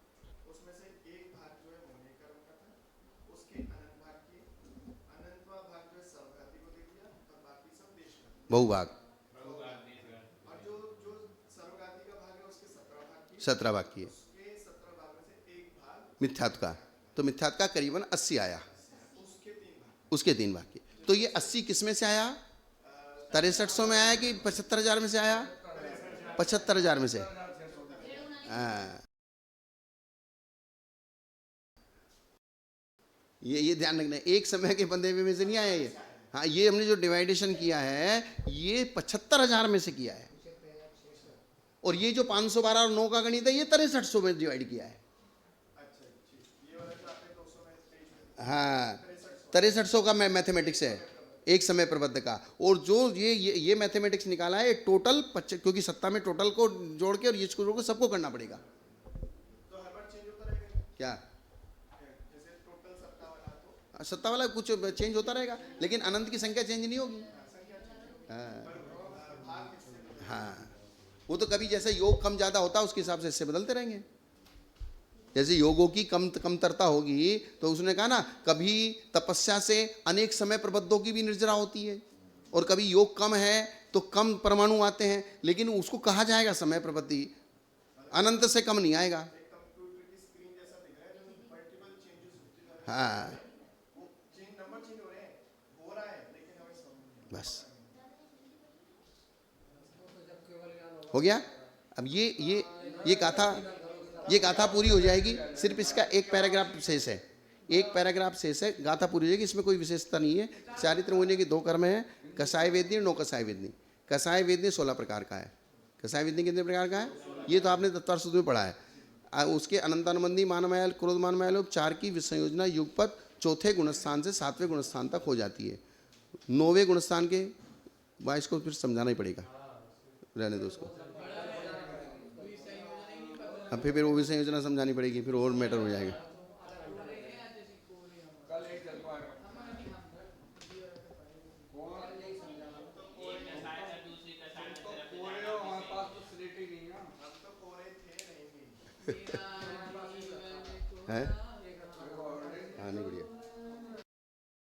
उसमें से एक भाग जो है मोहनी कर्म का था, उसके अनंत भाग किए, अनंतवा भाग जो है सर्वघाती को दे दिया, और बाकी सब देश का। बहुभाग। और जो जो सर्वघाती का भाग है उसके 17 भाग किए, 17 भाग किए, उसके 17 भाग में से एक भाग मिथ्यात्व का। तो मिथ्यात्व का करीबन 80 आया, उसके 3 भाग। तो ये 80 किस में से आया? 6300 में आया कि 75,000 में से आया? 75,000 में से। ये ध्यान रखना, एक समय के बंधे हुए में से नहीं आया ये। हाँ, ये हमने जो डिवाइडेशन किया है ये 75,000 में से किया है, और ये जो 512 और 9 का गणित है ये 6300 में डिवाइड किया है। हाँ, 6300 का मैथमेटिक्स है एक समय प्रबंध का। और जो ये मैथमेटिक्स निकाला है टोटल, क्योंकि सत्ता में टोटल को जोड़ के और ये इसको जोड़ के सबको करना पड़ेगा। क्या जैसे टोटल सत्ता वाला तो सत्ता वाला कुछ चेंज होता रहेगा, लेकिन अनंत की संख्या चेंज नहीं होगी। हाँ, वो तो कभी जैसे योग कम ज़्यादा होता है उसके हिसाब से इससे बदलते रहेंगे। जैसे योगों की कमतरता होगी तो उसने कहा ना, कभी तपस्या से अनेक समय प्रबद्धों की भी निर्जरा होती है, और कभी योग कम है तो कम परमाणु आते हैं, लेकिन उसको कहा जाएगा समय प्रबद्धि, अनंत से कम नहीं आएगा। कंप्यूटर की स्क्रीन जैसा दिख रहा है, जो मल्टीपल चेंजेस होते जा रहे हाँ हैं, वो चेंज नंबर चेंज हो रहे हैं, हो रहा है, लेकिन हमें समझ नहीं बस हो गया। अब ये गाथा पूरी हो जाएगी, सिर्फ इसका एक पैराग्राफ शेष है, एक पैराग्राफ शेष है, गाथा पूरी हो जाएगी। इसमें कोई विशेषता नहीं है। चारित्र मुनि की 2 कर्म है, कसाय वेदनी और नो कसाय वेदनी। कसाय वेदनी 16 प्रकार का है। कसाय वेदनी कितने प्रकार का है, ये तो आपने तत्वार्थ सूत्र में पढ़ा है। उसके अनंतानुबंधी मानमयाल क्रोध मानमयाल 4 की विसंयोजना युगपत चौथे गुणस्थान से 7वें गुणस्थान तक हो जाती है। 9वें गुणस्थान के वाइस को फिर समझाना ही पड़ेगा, रहने दो उसको। अब फिर वो विसंयोजना समझानी पड़ेगी, फिर और मैटर हो जाएगा। कल एक चल पाएगा कोरे हो, हमारे पास तो स्लेट ही नहीं है। हम तो कोरे थे, रहेंगे। है